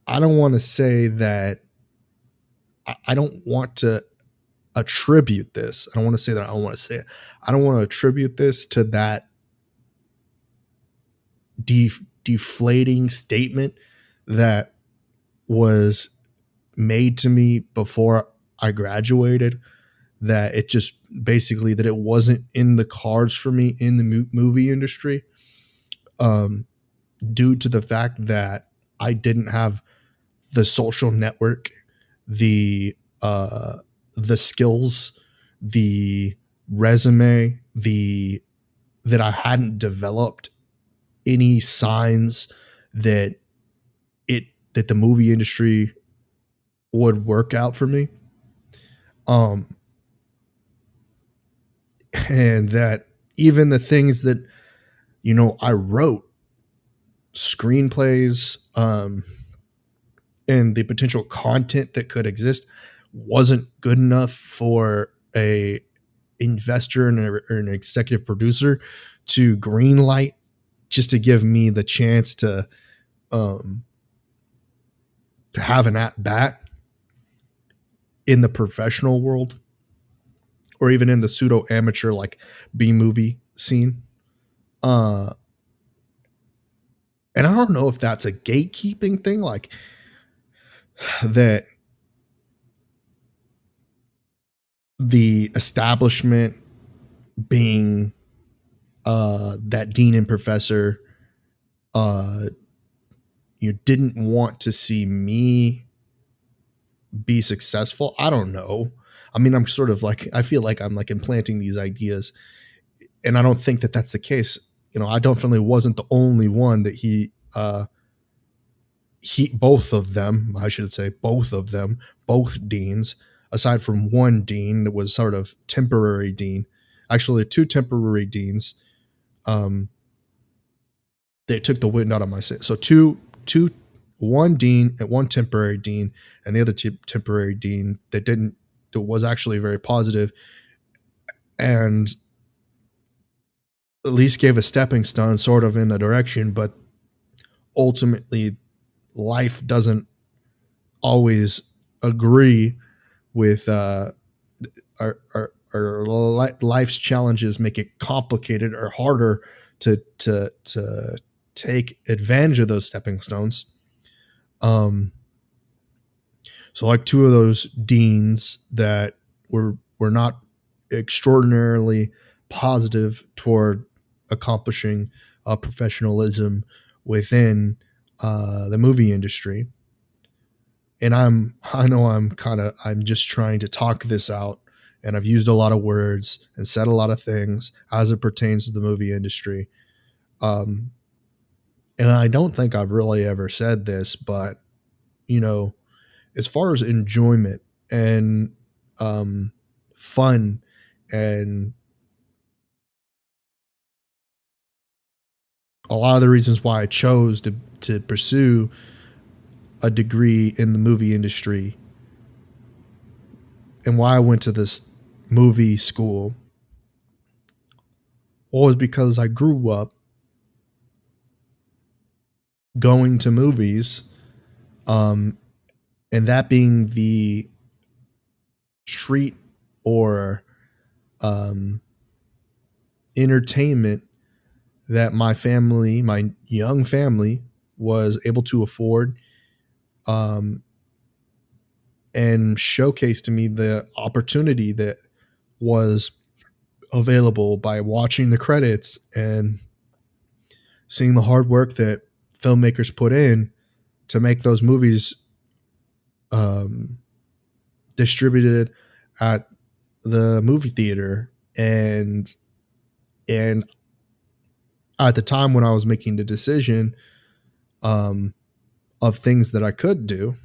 I don't want to say that I don't want to attribute this. I don't want to say that I don't want to say it. I don't want to attribute this to that deflating statement that was made to me before I graduated, that it just basically that it wasn't in the cards for me in the movie industry, um, due to the fact that I didn't have the social network, the the skills, the resume, the that I hadn't developed any signs that that the movie industry would work out for me. Um and that even the things that I wrote, screenplays, and the potential content that could exist wasn't good enough for a investor and or an executive producer to green light, just to give me the chance um to have an at bat in the professional world, or even in the pseudo amateur like B movie scene. uh and I don't know if that's a gatekeeping thing, like that the establishment being that dean and professor uh you didn't want to see me be successful. I don't know. I mean, I'm sort of like, I feel like I'm like implanting these ideas, and I don't think that that's the case. I definitely wasn't the only one that he both of them, I should say, both deans, aside from one dean that was sort of temporary dean, actually two temporary deans, um, they took the wind out of my sail. So one dean and one temporary dean, and the other temporary dean that was actually very positive, and at least gave a stepping stone sort of in the direction. But ultimately, life doesn't always agree with life's challenges make it complicated or harder to take advantage of those stepping stones. Um, so like two of those deans that were not extraordinarily positive toward accomplishing professionalism within the movie industry. And I know I'm just trying to talk this out, and I've used a lot of words and said a lot of things as it pertains to the movie industry. Um, and I don't think I've really ever said this, but you know, as far as enjoyment and um, fun and a lot of the reasons why I chose to pursue a degree in the movie industry and why I went to this movie school was because I grew up going to movies, um, and that being the treat or um, entertainment that my family, my young family, was able to afford, um, and showcase to me the opportunity that was available by watching the credits and seeing the hard work that filmmakers put in to make those movies um, distributed at the movie theater. And at the time when I was making the decision um, of things that I could do,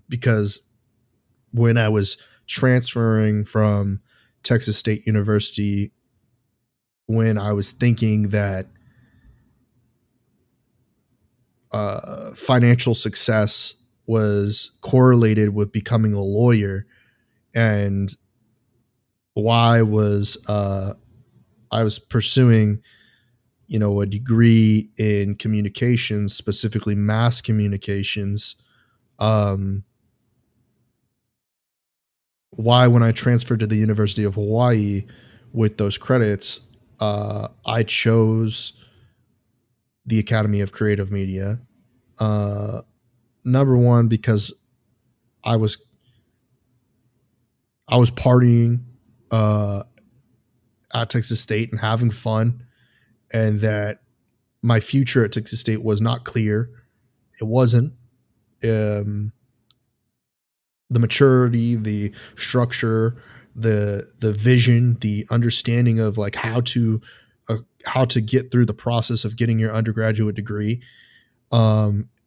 because when I was transferring from Texas State University, when I was thinking that financial success was correlated with becoming a lawyer, and why I was pursuing, you know, a degree in communications, specifically mass communications. Um, why, when I transferred to the University of Hawaii with those credits, I chose the Academy of Creative Media. Uh, Number one, because I was I was partying uh, at Texas State and having fun, and that my future at Texas State was not clear. It wasn't. Um, the maturity, the structure, the vision, the understanding of like how to get through the process of getting your undergraduate degree,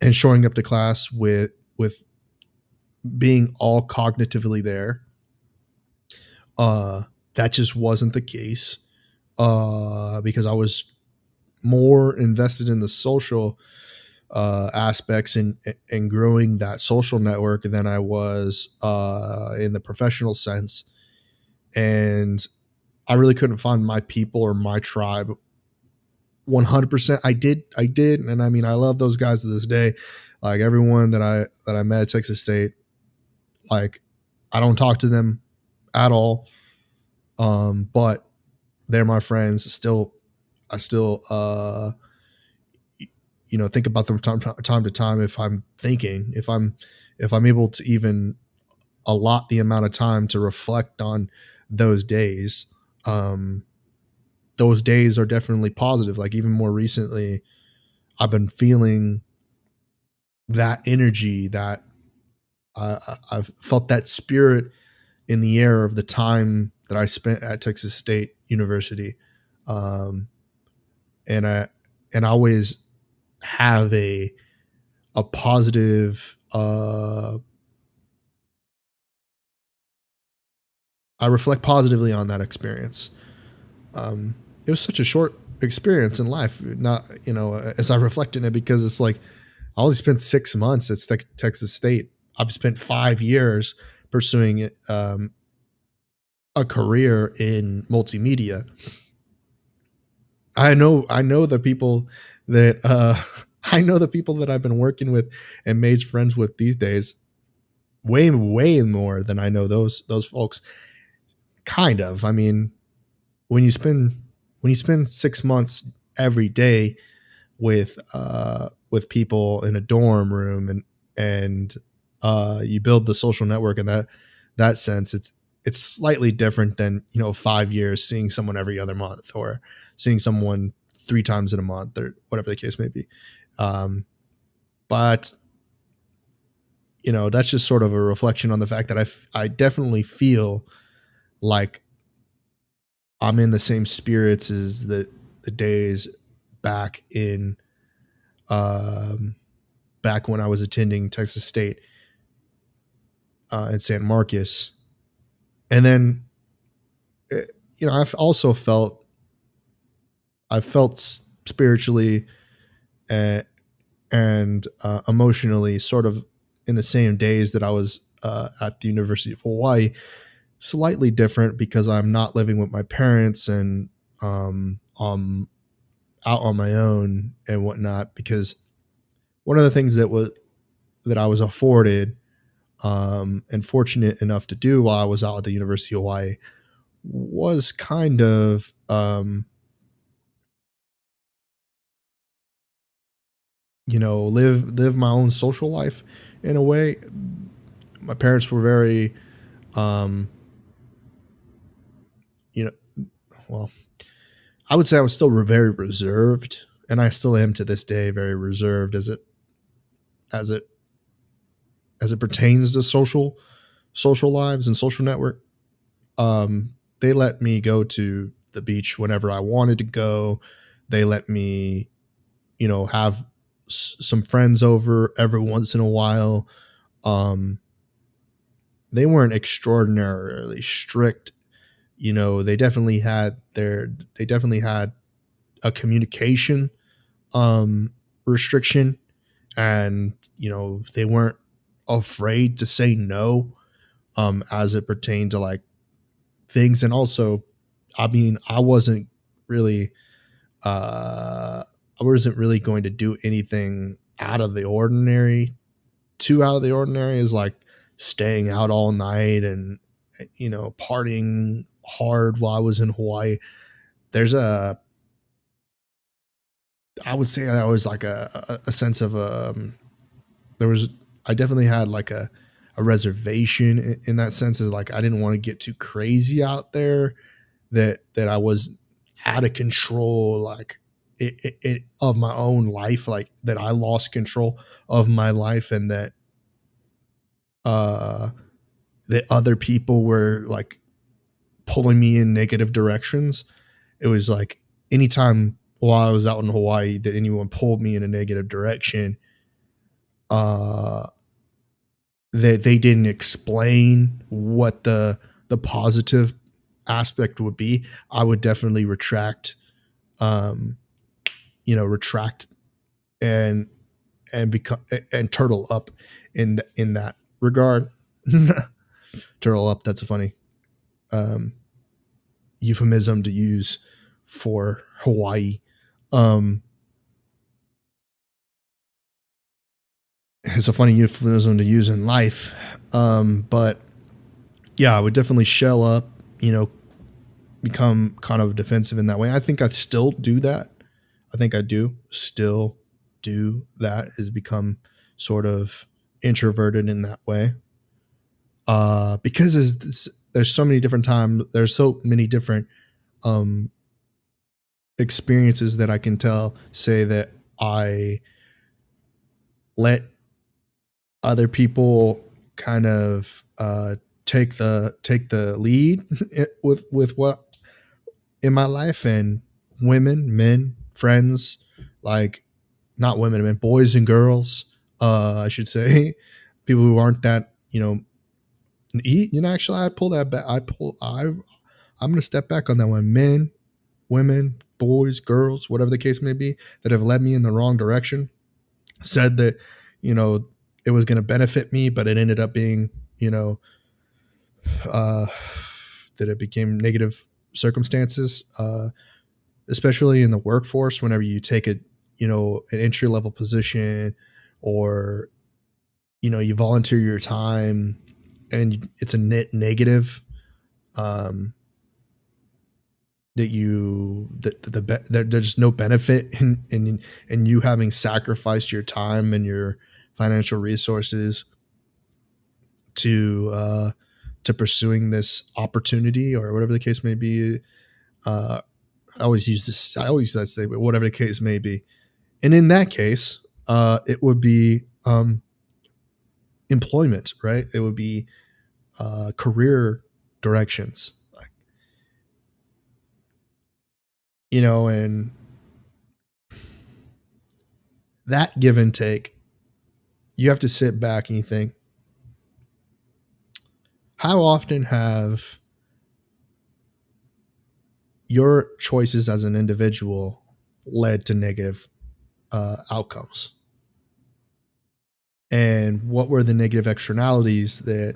and showing up to class with being all cognitively there. That just wasn't the case because I was more invested in the social aspects and growing that social network than I was in the professional sense. And I really couldn't find my people or my tribe 100%. I did. And I mean, I love those guys to this day. Like everyone that I met at Texas State, like I don't talk to them at all. But they're my friends. Still, I still, you know, think about them time to time if I'm able to even allot the amount of time to reflect on those days. um those days are definitely positive. Like even more recently, I've been feeling that energy, that I've felt that spirit in the air of the time that I spent at Texas State University. um and I always have a positive I reflect positively on that experience. It was such a short experience in life, not, you know, as I reflect on it, because it's like I only spent 6 months at Texas State. I've spent 5 years pursuing a career in multimedia. I know the people that I know the people that I've been working with and made friends with these days. way more than I know those folks. Kind of. I mean, when you spend when you spend 6 months every day with people in a dorm room, and you build the social network in that sense, it's slightly different than 5 years seeing someone every other month, or seeing someone 3 times in a month, or whatever the case may be. um, but that's just sort of a reflection on the fact that I definitely feel like I'm in the same spirits as the days back in um, back when I was attending Texas State at San Marcos. And then uh, I've also felt spiritually and, emotionally sort of in the same days that I was at the University of Hawaii. Slightly different because I'm not living with my parents, and I'm out on my own and whatnot. Because one of the things that I was afforded and fortunate enough to do while I was out at the University of Hawaii was kind of live my own social life in a way. My parents were very um, you know well, I would say I was still very reserved, and I still am to this day very reserved as it as it pertains to social lives and social network. They let me go to the beach whenever I wanted to go. They let me, have some friends over every once in a while. Um, they weren't extraordinarily strict. They definitely had a communication restriction, and they weren't afraid to say no as it pertained to like things. And also, I mean, really uh I wasn't really going to do anything out of the ordinary. Too out of the ordinary is like staying out all night and partying hard while I was in Hawaii. There's a I would say that was like a sense of there was I definitely had like a reservation in that sense. Is like I didn't want to get too crazy out there, that I was out of control, like of my own life, like that I lost control of my life, and uh that other people were like pulling me in negative directions. It was like anytime while I was out in Hawaii that anyone pulled me in a negative direction, uh that they didn't explain what the positive aspect would be, I would definitely um retract and become and turtle up in that regard. Turtle up, that's a funny um euphemism to use for Hawaii. um it's a funny euphemism to use in life. But yeah, I would definitely shell up, become kind of defensive in that way. I think I still do that. I think I do still do that, is become sort of introverted in that way. Because there's so many different times, there's so many different um, experiences that I can say that I let other people kind of take the lead with what in my life. And women, men, friends, like not women, men, boys and girls, I should say, people who aren't that, actually, I pull that back. I'm going to step back on that one. Men, women, boys, girls, whatever the case may be, that have led me in the wrong direction, said that, you know, it was going to benefit me, but it ended up being, uh, that it became negative circumstances, especially in the workforce. Whenever you take an entry level position, or you volunteer your time and it's a net negative, um, there's no benefit in you having sacrificed your time and your financial resources to to pursuing this opportunity or whatever the case may be. Uh, I always use that statement, whatever the case may be. And in that case, it would be employment, right? It would be career directions, like, and that give and take. You have to sit back and you think, how often have your choices as an individual led to negative outcomes? And what were the negative externalities that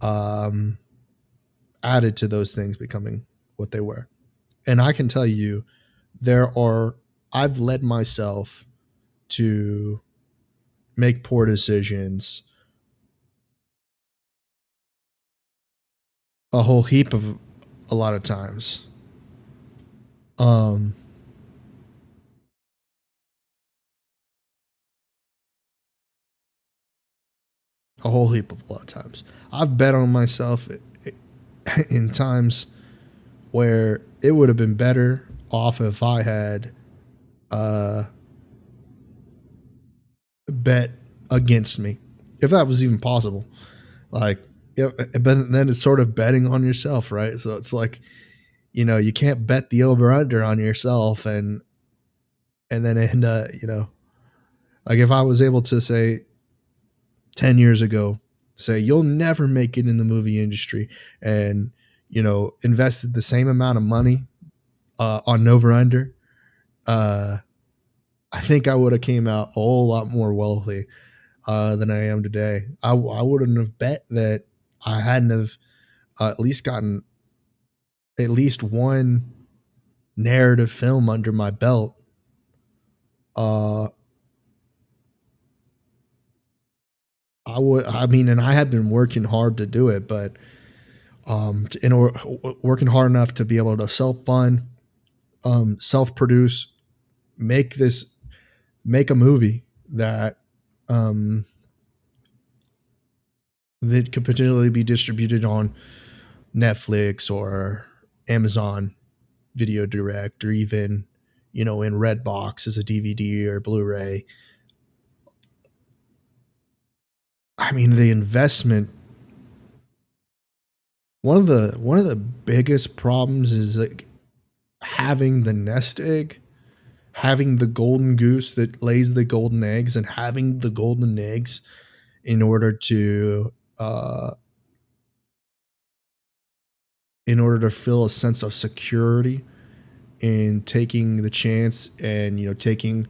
um, added to those things becoming what they were? And I can tell you, I've led myself to make poor decisions a whole heap of a lot of times. Um, a whole heap of a lot of times. I've bet on myself in times where it would have been better off if I had uh, bet against me, if that was even possible. Like, but then it's sort of betting on yourself, right? So it's like, you can't bet the over under on yourself, and then end like if I was able to say 10 years ago, say you'll never make it in the movie industry, and invested the same amount of money on over under, uh, I think I would have came out a whole lot more wealthy than I am today. I wouldn't have bet that I hadn't have at least gotten at least one narrative film under my belt. Uh, I would. I mean, and I had been working hard to do it, but working hard enough to be able to self fund, self produce, make this make a movie that um, that could potentially be distributed on Netflix or Amazon Video Direct, or even in Redbox as a DVD or Blu-ray. I mean, the investment. One of the biggest problems is like having the nest egg, having the golden goose that lays the golden eggs, and having the golden eggs in order to uh, feel a sense of security in taking the chance, and taking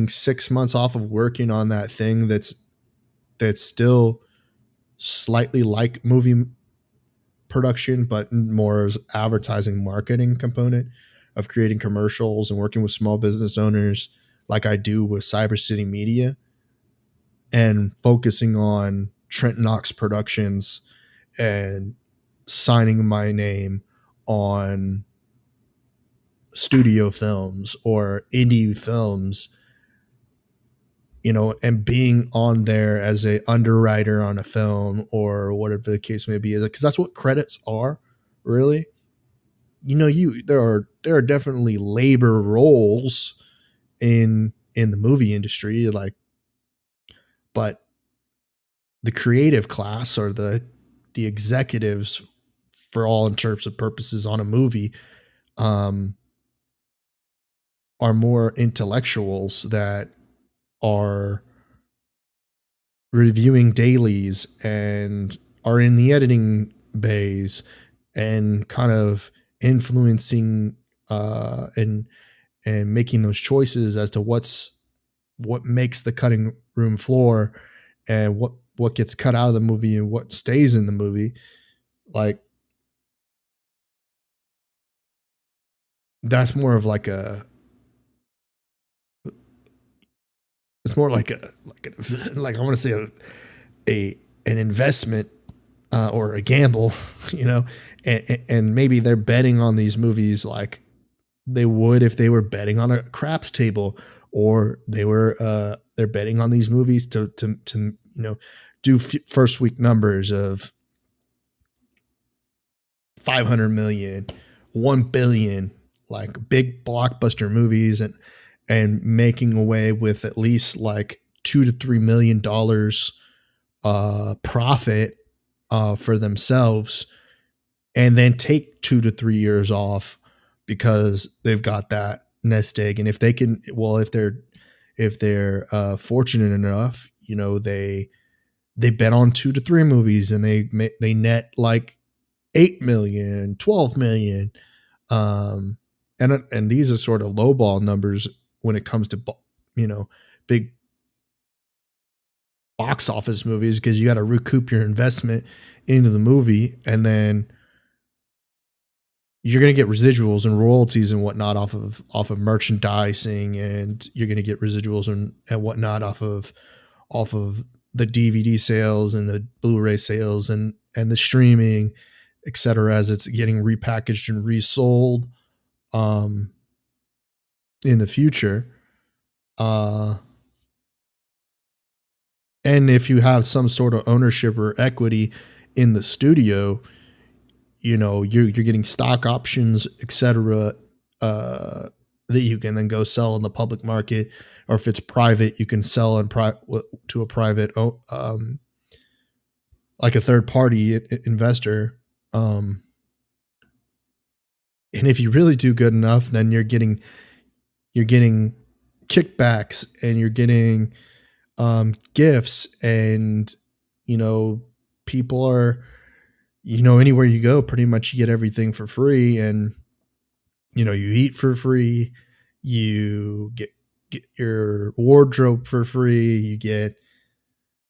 6 months off of working on that thing that's still slightly like movie production, but more as advertising marketing component of creating commercials and working with small business owners like I do with Cyber City Media, and focusing on Trent Knox Productions and signing my name on studio films or indie films, and being on there as a underwriter on a film or whatever the case may be, because that's what credits are, really. There are definitely labor roles in the movie industry, like, but the creative class, or the executives, for all intents and purposes, on a movie, um, are more intellectuals that are reviewing dailies and are in the editing bays and kind of influencing and making those choices as to what makes the cutting room floor, and what gets cut out of the movie and what stays in the movie. Like, that's more of like it's more like like I want to say a an investment or a gamble, you know, and maybe they're betting on these movies like they would if they were betting on a craps table, or they're betting on these movies to do first week numbers of 500 million, 1 billion, like big blockbuster movies, and making away with at least like $2 to $3 million profit for themselves, and then take 2 to 3 years off because they've got that nest egg. And if they can, well, if they're fortunate enough, they bet on 2 to 3 movies, and they net like 8 million, 12 million, and these are sort of lowball numbers when it comes to you know big box office movies, because you got to recoup your investment into the movie, and then you're going to get residuals and royalties and whatnot off of merchandising, and you're going to get residuals and whatnot off of the DVD sales and the Blu-ray sales and the streaming, et cetera, as it's getting repackaged and resold um, in the future. Uh, and if you have some sort of ownership or equity in the studio, you're getting stock options, et cetera, that you can then go sell in the public market, or if it's private, you can sell to a private, like a third party investor. Um, and if you really do good enough, then you're getting kickbacks, and you're getting gifts, and you know people are, anywhere you go, pretty much you get everything for free, and you eat for free, you get your wardrobe for free, you get,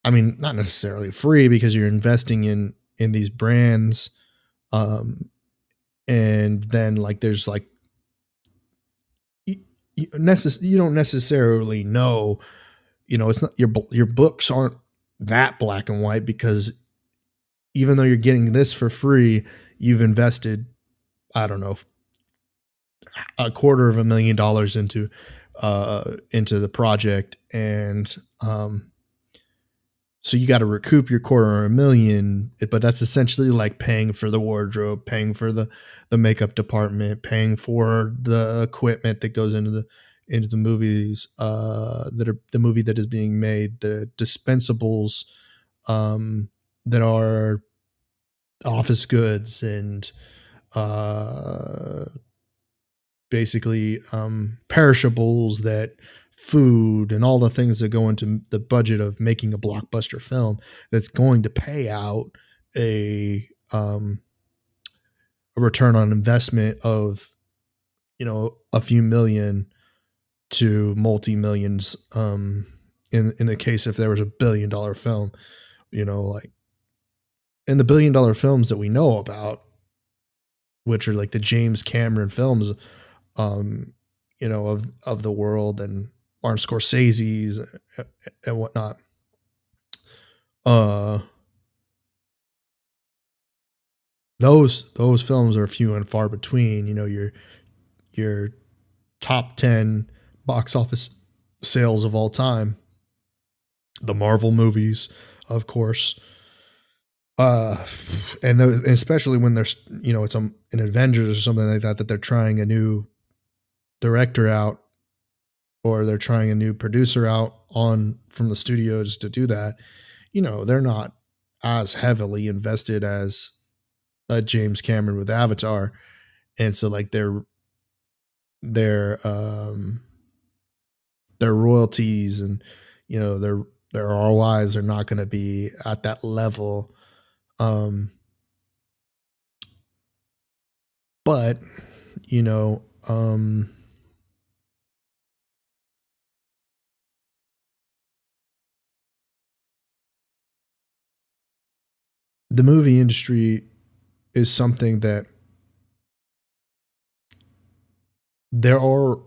I mean, not necessarily free, because you're investing in these brands, um and then like there's like you, you don't necessarily know, it's not your books aren't that black and white, because even though you're getting this for free, you've invested, I don't know, $250,000 into the project, and so you got to recoup your 250,000, but that's essentially like paying for the wardrobe, paying for the makeup department, paying for the equipment that goes into the movies, that are the movie that is being made, the dispensables, that are office goods, and uh, basically perishables, that food and all the things that go into the budget of making a blockbuster film that's going to pay out a a return on investment of a few million to multi millions, in the case if there was $1 billion film, like in the $1 billion films that we know about, which are like the James Cameron films, um, of the world, and Martin Scorsese's and whatnot. Uh, those films are few and far between. Your top 10 box office sales of all time, the Marvel movies, of course. Uh, and especially when there's it's an Avengers or something like that they're trying a new director out, or they're trying a new producer out on from the studios to do that, they're not as heavily invested as James Cameron with Avatar, and so like their their royalties, and their ROIs are not going to be at that level. Um, but you know, um, the movie industry is something that there are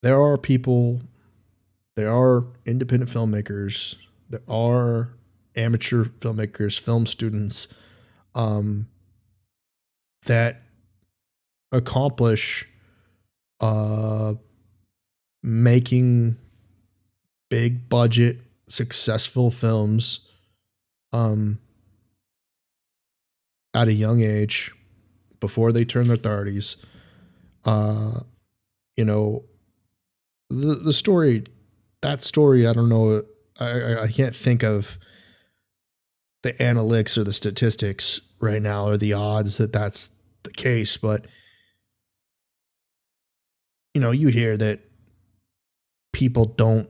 there are people there are independent filmmakers, there are amateur filmmakers, film students, um, that accomplish uh, making big budget, successful films um, at a young age before they turn their 30s. Uh, you know, the story, that story, I don't know. I can't think of the analytics or the statistics right now or the odds that that's the case, but you hear that people don't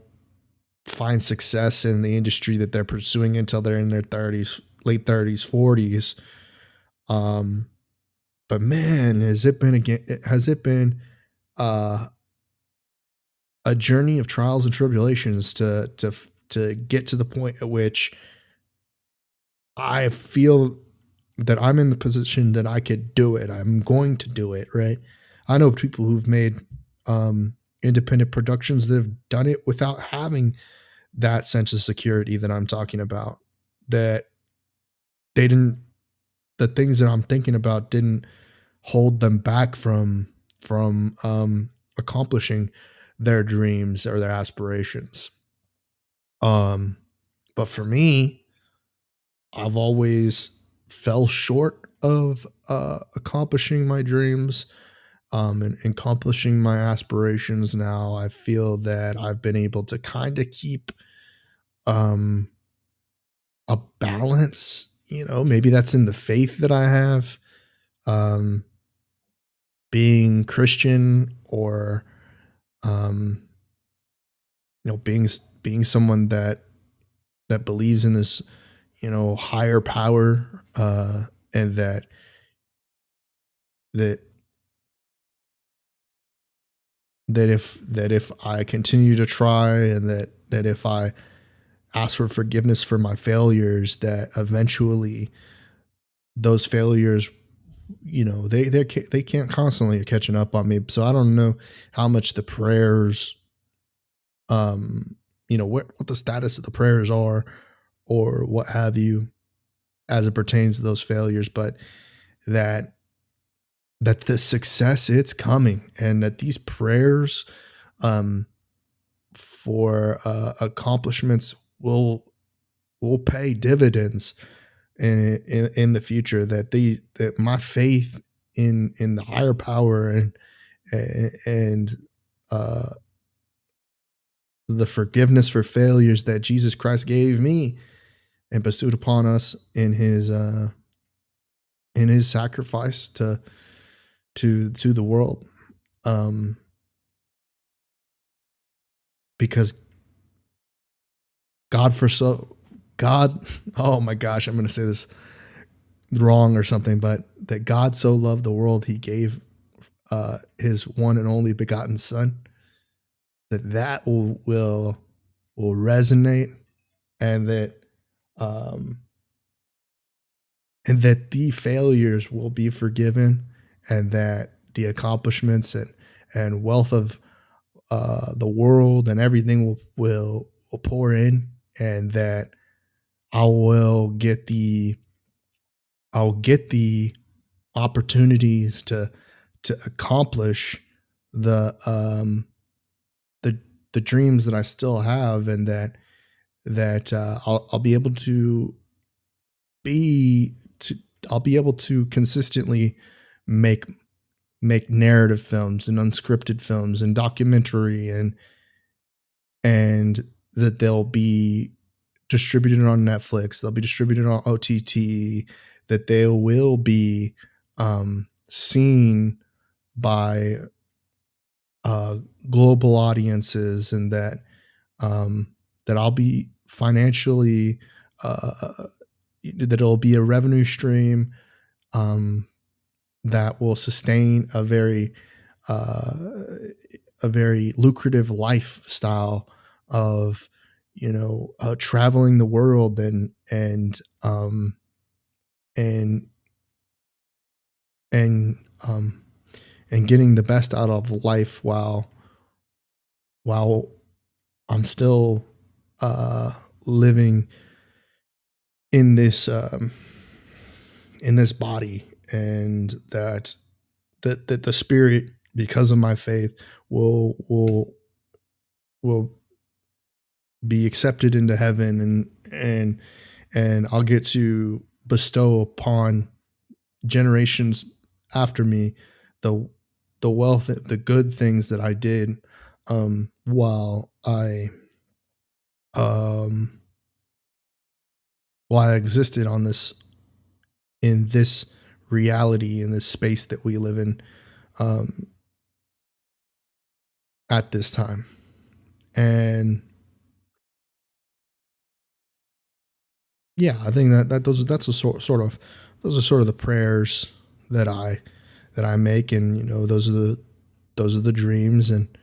find success in the industry that they're pursuing until they're in their 30s, late 30s, 40s. Um, but man, has it been uh, a journey of trials and tribulations to get to the point at which I feel that I'm in the position that I could do it. I'm going to do it, right? I know people who've made independent productions that have done it without having that sense of security that I'm talking about. That they didn't, the things that I'm thinking about didn't hold them back from accomplishing their dreams or their aspirations. Um, but for me, I've always fell short of accomplishing my dreams and accomplishing my aspirations. Now I feel that I've been able to kind of keep um, a balance. Maybe that's in the faith that I have, um, being Christian, or um, being someone that believes in this higher power, and that that if I continue to try, and that if I ask for forgiveness for my failures, that eventually those failures, they can't constantly are catching up on me. So I don't know how much the prayers, what the status of the prayers are, or what have you, as it pertains to those failures, but that the success, it's coming, and that these prayers um for accomplishments will pay dividends in the future. That my faith in the higher power, and uh, the forgiveness for failures that Jesus Christ gave me and bestowed upon us in His sacrifice to the world. Um, because God for so God, oh my gosh, I'm going to say this wrong or something, but that God so loved the world, He gave His one and only begotten Son. That will resonate, and um, that the failures will be forgiven, and that the accomplishments and wealth of the world and everything will pour in, and that I will get the I'll get the opportunities to accomplish the the the dreams that I still have, and that I'll be able to be to I'll be able to consistently make make narrative films and unscripted films and documentary, and that they'll be distributed on Netflix, they'll be distributed on OTT, that they will be seen by uh, global audiences, and um, that I'll be financially, that it'll be a revenue stream um, that will sustain uh, a very lucrative lifestyle of traveling the world, and and um, and getting the best out of life while I'm still living in this body, and that the spirit, because of my faith, will be accepted into heaven, and I'll get to bestow upon generations after me the the wealth, the good things that I did, while um I existed on this in this reality, in this space that we live in, um at this time. And yeah, I think that that's a sort of those are sort of the prayers that I make, and those are the dreams and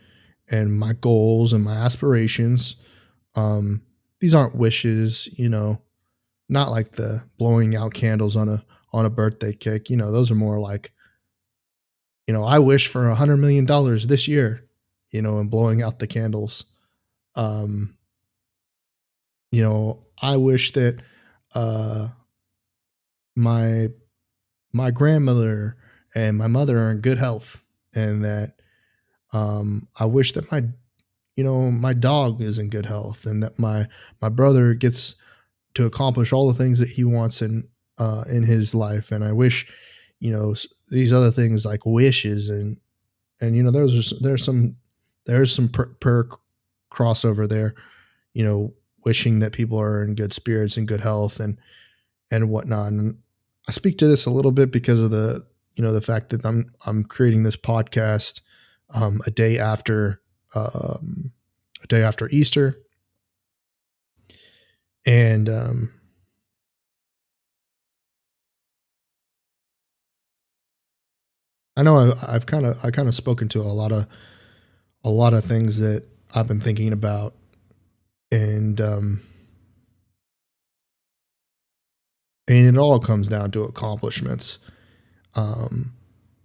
my goals and my aspirations. Um, these aren't wishes, not like the blowing out candles on a birthday cake. Those are more like, I wish for $100 million this year, and blowing out the candles. Um, I wish that uh my my grandmother and my mother are in good health, and that I wish that my dog is in good health, and that my brother gets to accomplish all the things that he wants in his life. And I wish, these other things like wishes, and there's some per crossover there, wishing that people are in good spirits and good health and whatnot. And I speak to this a little bit because of the fact that I'm creating this podcast a day after um, Easter, and I know I've kind of spoken to a lot of things that I've been thinking about, and it all comes down to accomplishments. Um,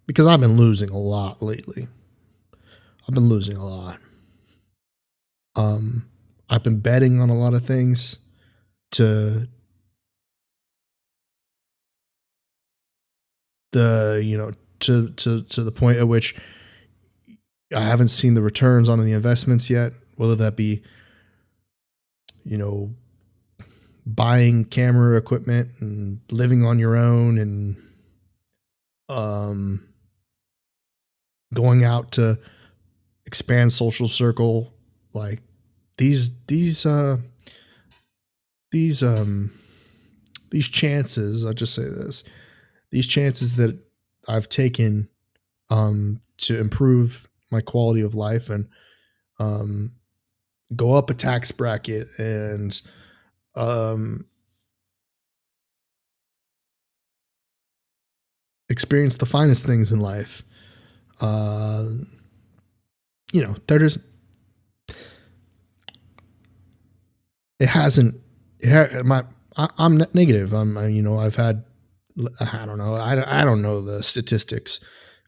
because I've been losing a lot lately. I've been losing a lot. Um, I've been betting on a lot of things to the you know to the point at which I haven't seen the returns on the investments yet. Whether that be, you know buying camera equipment and living on your own, and um, going out to expand social circle, like these these uh these these chances. I'll just say this: these chances that I've taken to improve my quality of life, and um, go up a tax bracket, and um, experience the finest things in life. Uh, they're just it hasn't. I'm negative. I've had. I don't know. I don't know the statistics.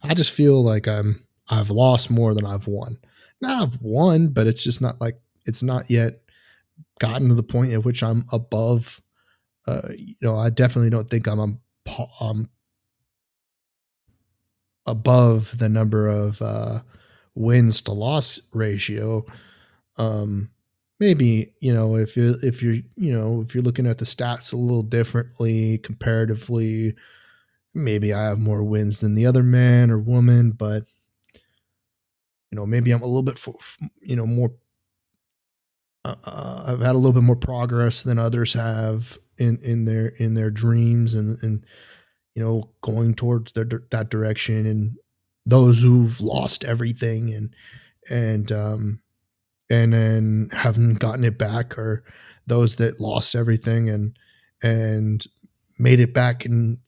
I just feel like I've lost more than I've won. Now I've won, but it's just not like it's not yet gotten to the point at which I'm above. I definitely don't think I'm above the number of wins to loss ratio. Um, Maybe, if you're looking at the stats a little differently comparatively, maybe I have more wins than the other man or woman, but maybe I'm a little bit more. I've had a little bit more progress than others have in their dreams, and going towards that direction, and those who've lost everything, and then haven't gotten it back, or those that lost everything and made it back in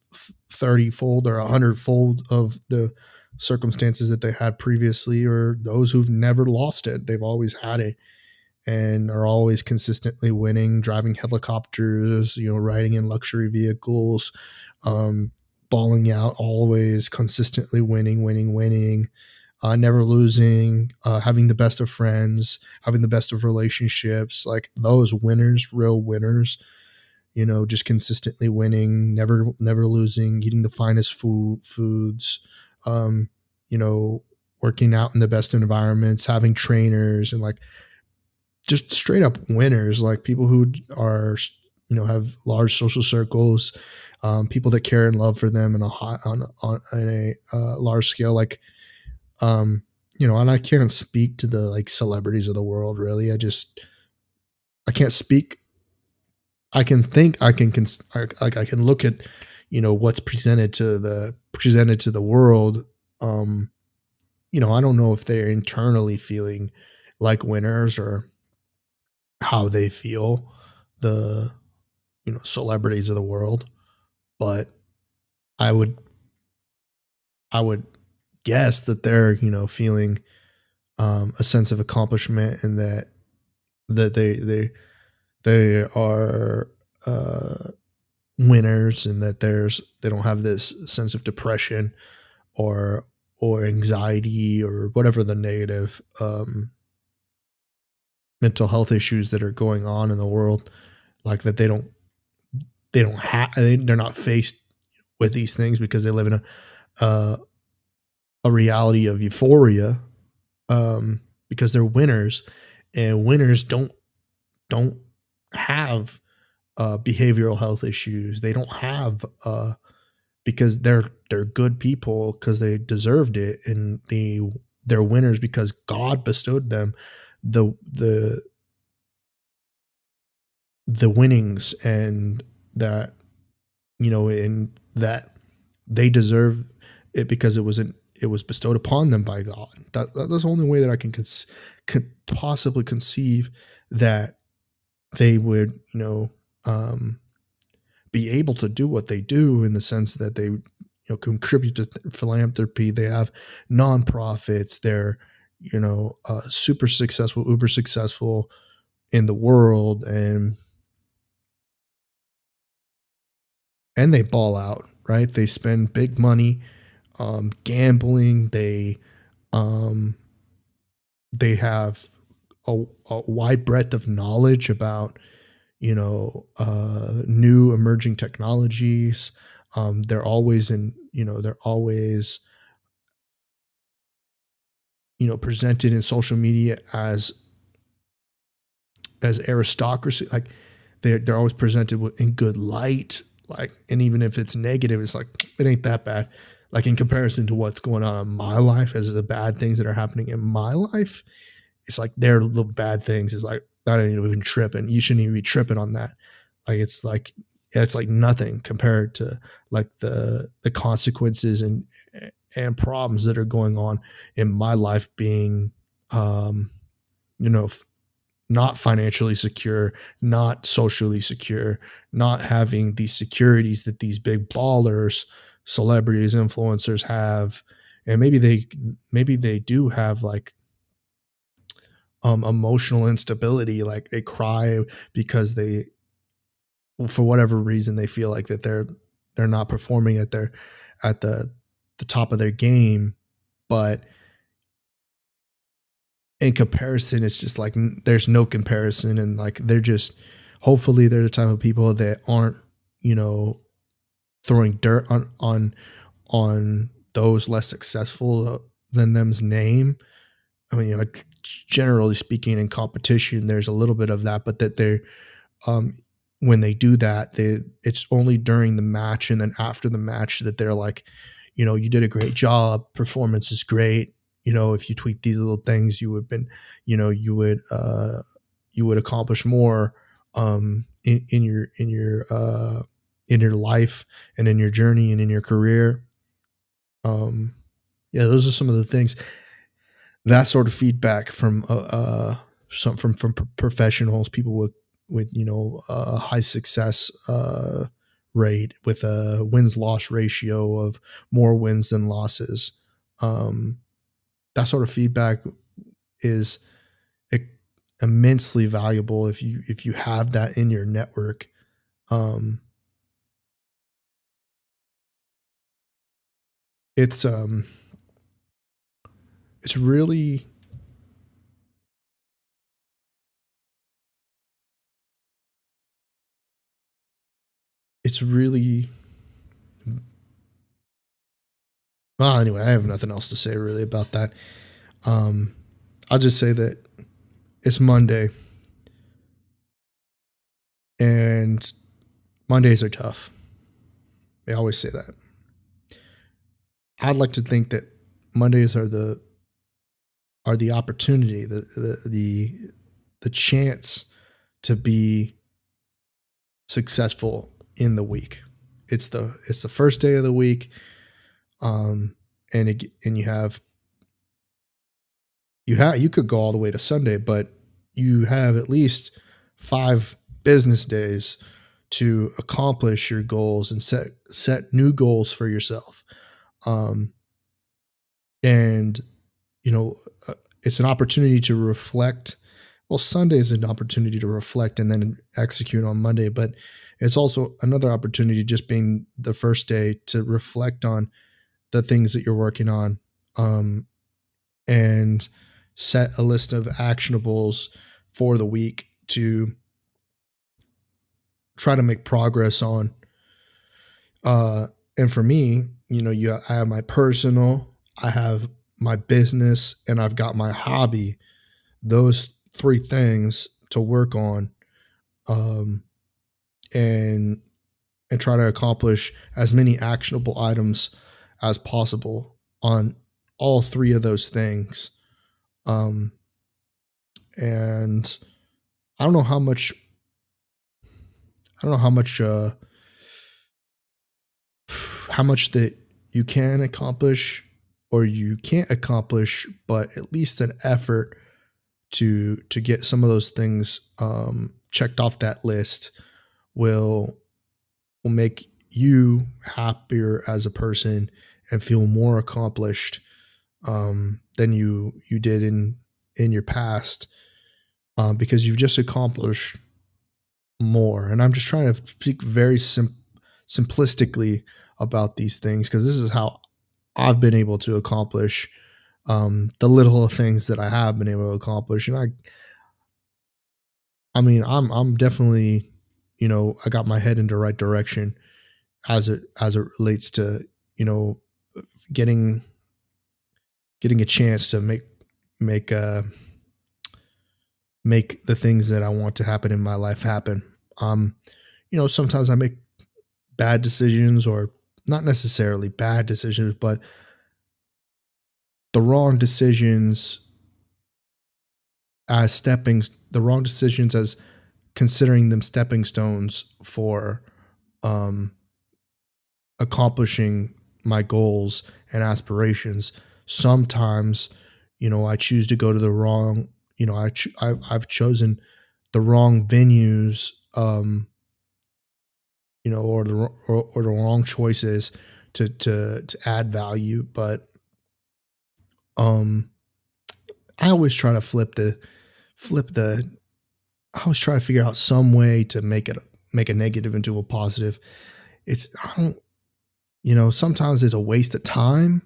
30 fold or 100 fold of the circumstances that they had previously, or those who've never lost it, they've always had it and are always consistently winning, driving helicopters, riding in luxury vehicles, um balling out, always consistently winning, winning, winning. never losing, having the best of friends, having the best of relationships, like those winners, real winners, just consistently winning, never losing, eating the finest foods, um, you know, working out in the best environments, having trainers, and like just straight up winners, like people who are have large social circles, people that care and love for them in a high, on a large scale, like and I can't speak to the like celebrities of the world really. I can't speak. I can think. I can look at what's presented to the world. Um, I don't know if they're internally feeling like winners or how they feel, the celebrities of the world, but I would I would guess that they're feeling a sense of accomplishment, and that they are winners, and that they don't have this sense of depression or anxiety or whatever the negative mental health issues that are going on in the world, like that they don't have they're not faced with these things because they live in uh, a reality of euphoria, because they're winners, and winners don't have behavioral health issues. They don't have because they're good people because they deserved it, and they're winners because God bestowed them the the the winnings, and that and that they deserve it because it was bestowed upon them by God. That's the only way that I could possibly conceive that they would um, be able to do what they do, in the sense that they contribute to philanthropy. They have nonprofits. They're super successful, uber successful in the world, and they ball out, right? They spend big money gambling. Um, they have a wide breadth of knowledge about new emerging technologies. They're always they're always presented in social media as aristocracy. Like they're always presented in good light. Like, and even if it's negative, it's like it ain't that bad. Like in comparison to what's going on in my life, as the bad things that are happening in my life, it's like their little bad things is like that ain't even tripping. You shouldn't even be tripping on that. Like it's like nothing compared to like the consequences and problems that are going on in my life, being um you know not financially secure, not socially secure, not having these securities that these big ballers, celebrities, influencers have. And maybe they do have like emotional instability, like they cry because they, for whatever reason, they feel like that they're not performing at the top of their game. But in comparison, it's just like there's no comparison, and like they're just, hopefully they're the type of people that aren't you know throwing dirt on those less successful than them's name. I mean, generally speaking, in competition, there's a little bit of that, but that they're um, when they do that, it's only during the match and then after the match that they're like, you did a great job, performance is great. If you tweak these little things, you would been, you would accomplish more in your life and in your journey and in your career. Um, yeah, those are some of the things, that sort of feedback from professionals, people with high success rate, with a wins loss ratio of more wins than losses. Um, that sort of feedback is e- immensely valuable if you have that in your network. Um, it's it's really it's really well, anyway, I have nothing else to say really about that. Um, I'll just say that it's Monday, and Mondays are tough. They always say that. I'd like to think that Mondays are the opportunity, the chance to be successful in the week. It's the first day of the week, and you could go all the way to Sunday, but you have at least 5 business days to accomplish your goals and set new goals for yourself. Um, and you know, uh, it's an opportunity to reflect. Well, Sunday is an opportunity to reflect and then execute on Monday, but it's also another opportunity, just being the first day, to reflect on the things that you're working on, um, and set a list of actionables for the week to try to make progress on. Uh, and for me, I have my personal, I have my business, and I've got my hobby. Those three things to work on, um, and try to accomplish as many actionable items as possible on all three of those things. Um, and I don't know how much I don't know how much that you can accomplish or you can't accomplish, but at least an effort to get some of those things checked off that list will will make you happier as a person and feel more accomplished, than you did in your past, because you've just accomplished more. And I'm just trying to speak very simplistically about these things, because this is how I've been able to accomplish, the little things that I have been able to accomplish. And I mean, I'm definitely, I got my head in the right direction as it relates to, you know getting getting a chance to make uh make the things that I want to happen in my life happen. Sometimes I make bad decisions, or not necessarily bad decisions, but the wrong decisions the wrong decisions as considering them stepping stones for, um accomplishing my goals and aspirations. Sometimes, I choose to go to the wrong, I've chosen the wrong venues, or the wrong choices to add value. But um, I always try to flip the. I always try to figure out some way to make a negative into a positive. I don't, sometimes it's a waste of time,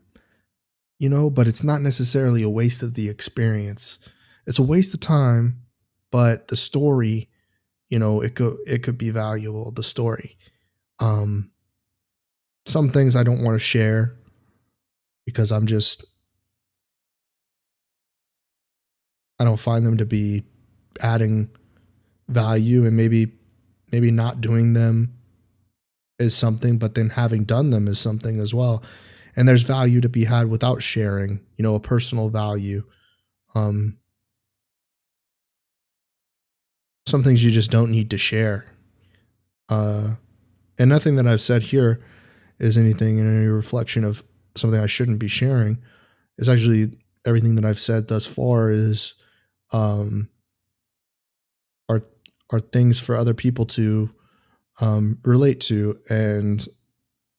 but it's not necessarily a waste of the experience. It's a waste of time, but the story, it could be valuable. The story. Um, some things I don't want to share because I don't find them to be adding value, and maybe not doing them is something, but then having done them is something as well. And there's value to be had without sharing, a personal value. Um, some things you just don't need to share. Uh, and nothing that I've said here is anything in any reflection of something I shouldn't be sharing. It's actually everything that I've said thus far is, um, are are things for other people to, relate to and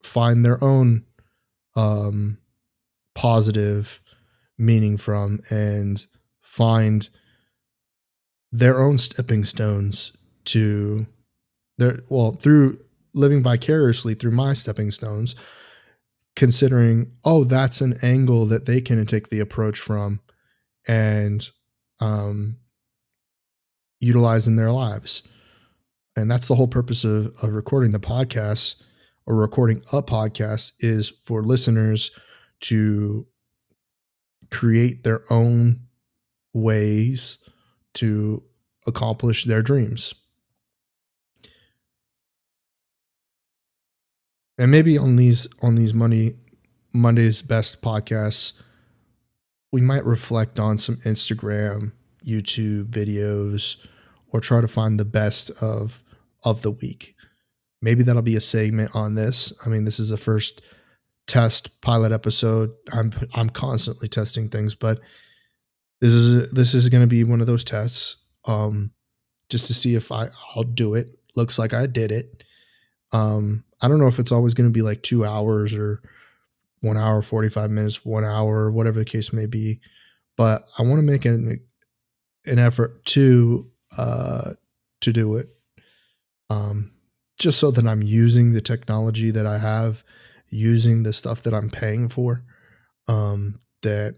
find their own, um, positive meaning from, and find their own stepping stones to through living vicariously through my stepping stones, considering, oh, that's an angle that they can take the approach from and um, utilize in their lives. And that's the whole purpose of recording the podcast or recording a podcast is for listeners to create their own ways to accomplish their dreams. And maybe on these Monday's best podcasts, we might reflect on some Instagram, YouTube videos, or try to find the best of the week. Maybe that'll be a segment on this. I mean, this is the first test pilot episode. I'm constantly testing things, but this is going to be one of those tests, just to see if I'll do it. Looks like I did it. I don't know if it's always going to be like 2 hours or 1 hour, 45 minutes, 1 hour, whatever the case may be. But I want to make an effort to do it. Um, just so that I'm using the technology that I have, using the stuff that I'm paying for, that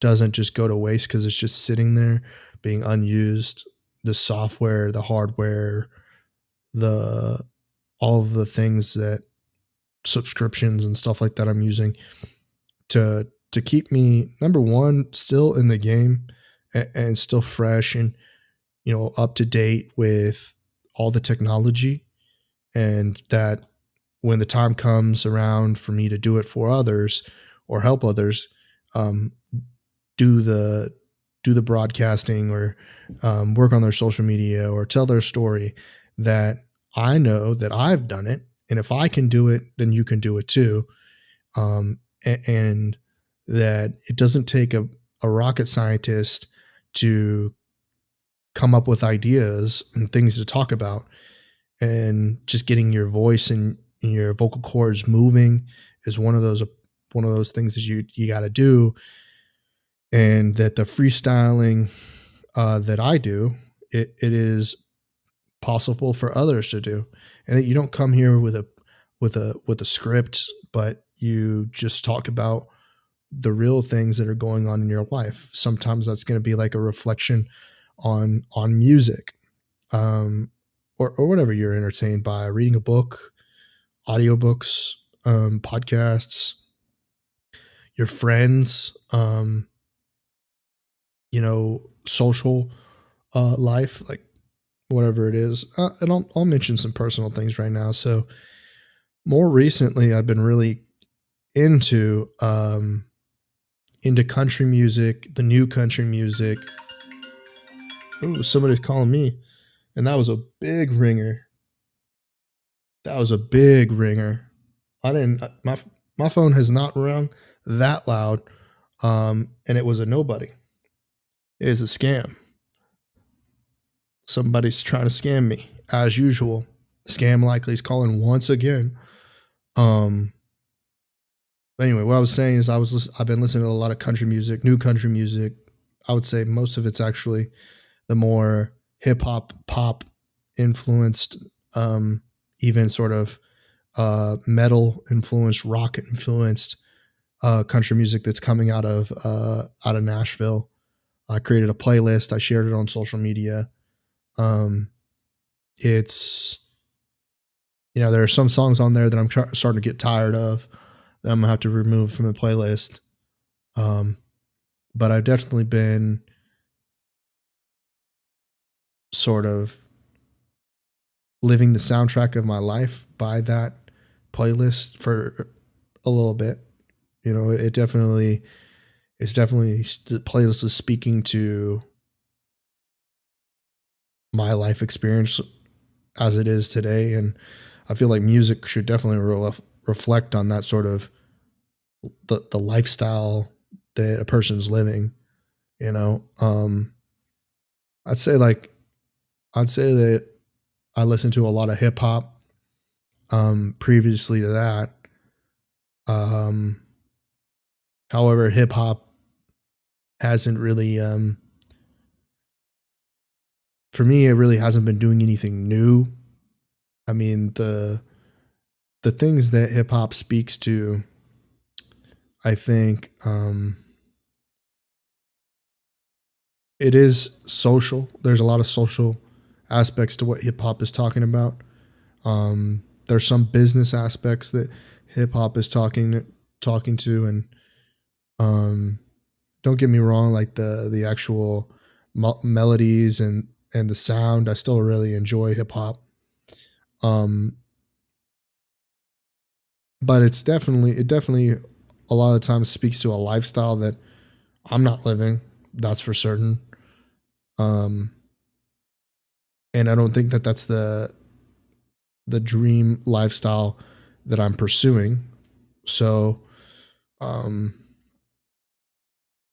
doesn't just go to waste because it's just sitting there being unused. The software, the hardware, the all of the things that subscriptions and stuff like that I'm using to keep me, number one, still in the game and still fresh and up to date with all the technology, and that when the time comes around for me to do it for others or help others, um, do the do the broadcasting or work on their social media or tell their story, that I know that I've done it, and if I can do it, then you can do it too. And that it doesn't take a rocket scientist to come up with ideas and things to talk about, and just getting your voice and your vocal cords moving is one of those things that you got to do, and that the freestyling that I do, it is possible for others to do, and that you don't come here with a script, but you just talk about the real things that are going on in your life. Sometimes that's going to be like a reflection on music, um, or whatever you're entertained by, reading a book, audiobooks, podcasts, your friends, social life, like whatever it is. And I'll mention some personal things right now. So more recently, I've been really into country music, the new country music. Oh, somebody's calling me, and that was a big ringer. That was a big ringer. I didn't my phone has not rung that loud, and it was a nobody. It is a scam. Somebody's trying to scam me as usual. Scam likely is calling once again. Um, but anyway, what I was saying is I've been listening to a lot of country music, new country music. I would say most of it's actually the more hip hop, pop influenced, even sort of metal influenced, rock influenced country music that's coming out of Nashville. I created a playlist. I shared it on social media. Um, it's there are some songs on there that I'm starting to get tired of that I'm gonna have to remove from the playlist. Um, but I've definitely been sort of living the soundtrack of my life by that playlist for a little bit. It definitely the playlist is speaking to my life experience as it is today, and I feel like music should definitely reflect on that sort of the lifestyle that a person's living. You know, I'd say like I'd say that I listened to a lot of hip hop. Previously to that, um, however, hip hop hasn't really, for me, it really hasn't been doing anything new. I mean, the things that hip hop speaks to, I think it is social. There's a lot of social aspects to what hip hop is talking about. There's some business aspects that hip hop is talking to, and um, don't get me wrong, like the actual melodies and the sound, I still really enjoy hip hop. Um, but it definitely a lot of times speaks to a lifestyle that I'm not living. That's for certain. Um, and I don't think that that's the dream lifestyle that I'm pursuing. So, um,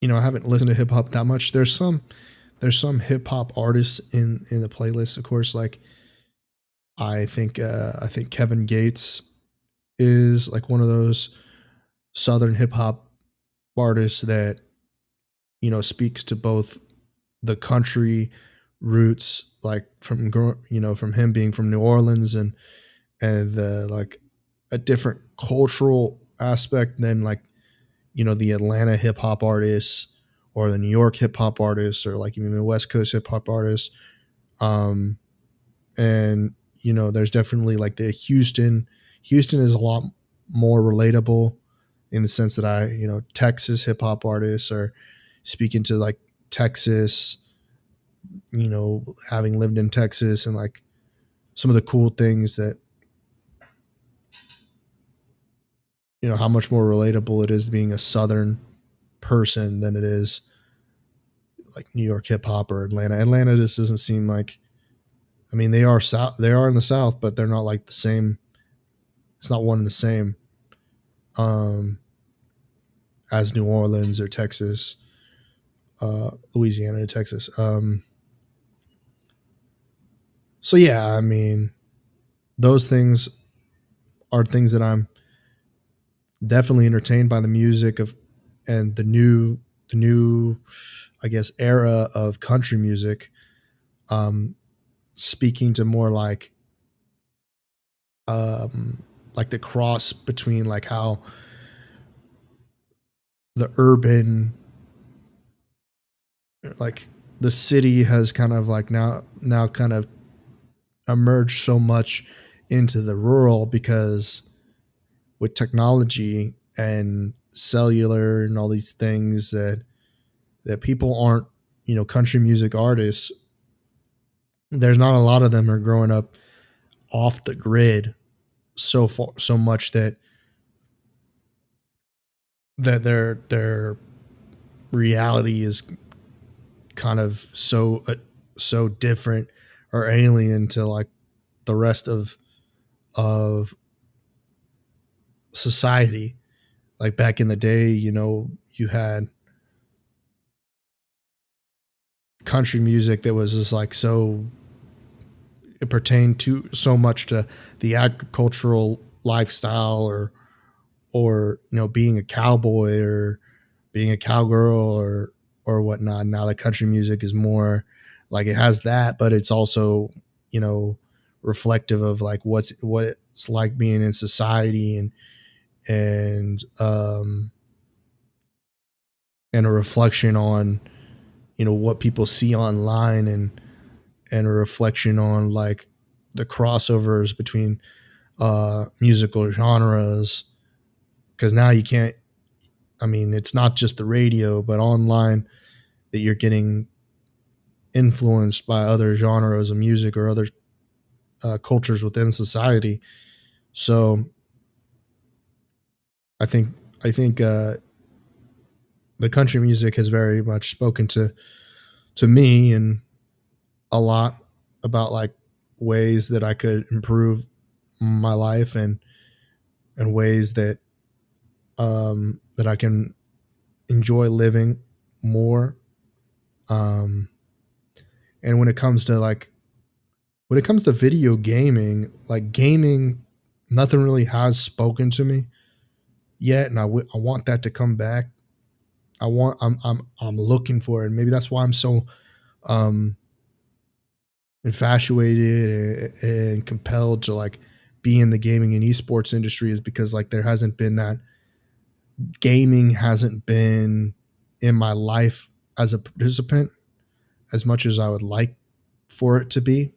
I haven't listened to hip hop that much. There's some hip hop artists in the playlist, of course. Like I think Kevin Gates is like one of those southern hip hop artists that speaks to both the country roots, like from him being from New Orleans, and the like a different cultural aspect than like the Atlanta hip hop artists or the New York hip hop artists or like even the West Coast hip hop artists. Um, and there's definitely like the Houston is a lot more relatable in the sense that Texas hip hop artists are speaking to like Texas, having lived in Texas and like some of the cool things that how much more relatable it is being a southern person than it is like New York hip hop or Atlanta just doesn't seem like, I mean, they are in the south, but they're not like the same. It's not one and the same um as New Orleans or Texas, Louisiana and Texas. So yeah, I mean, those things are things that I'm definitely entertained by the music of, and the new I guess era of country music, um speaking to more like the cross between like how the urban, like the city has kind of like now kind of emerged so much into the rural, because with technology and cellular and all these things that people aren't, country music artists, there's not a lot of them are growing up off the grid so far, so much that their reality is kind of so different or alien to like the rest of society. Like back in the day, you had country music that was just like so, it pertained to so much to the agricultural lifestyle, or being a cowboy or being a cowgirl or whatnot. Now the country music is more like it has that, but it's also you know reflective of like what it's like being in society, and and a reflection on what people see online, and a reflection on like the crossovers between musical genres, because now you can't, I mean, it's not just the radio but online that you're getting influenced by other genres of music or other cultures within society. So I think I think the country music has very much spoken to me, and a lot about like ways that I could improve my life, and ways that I can enjoy living more. Um, and when it comes to video gaming, like gaming, nothing really has spoken to me yet, and I want that to come back. I'm looking for it. And maybe that's why I'm so um, infatuated and compelled to like be in the gaming and esports industry, is because like there hasn't been gaming hasn't been in my life as a participant as much as I would like for it to be.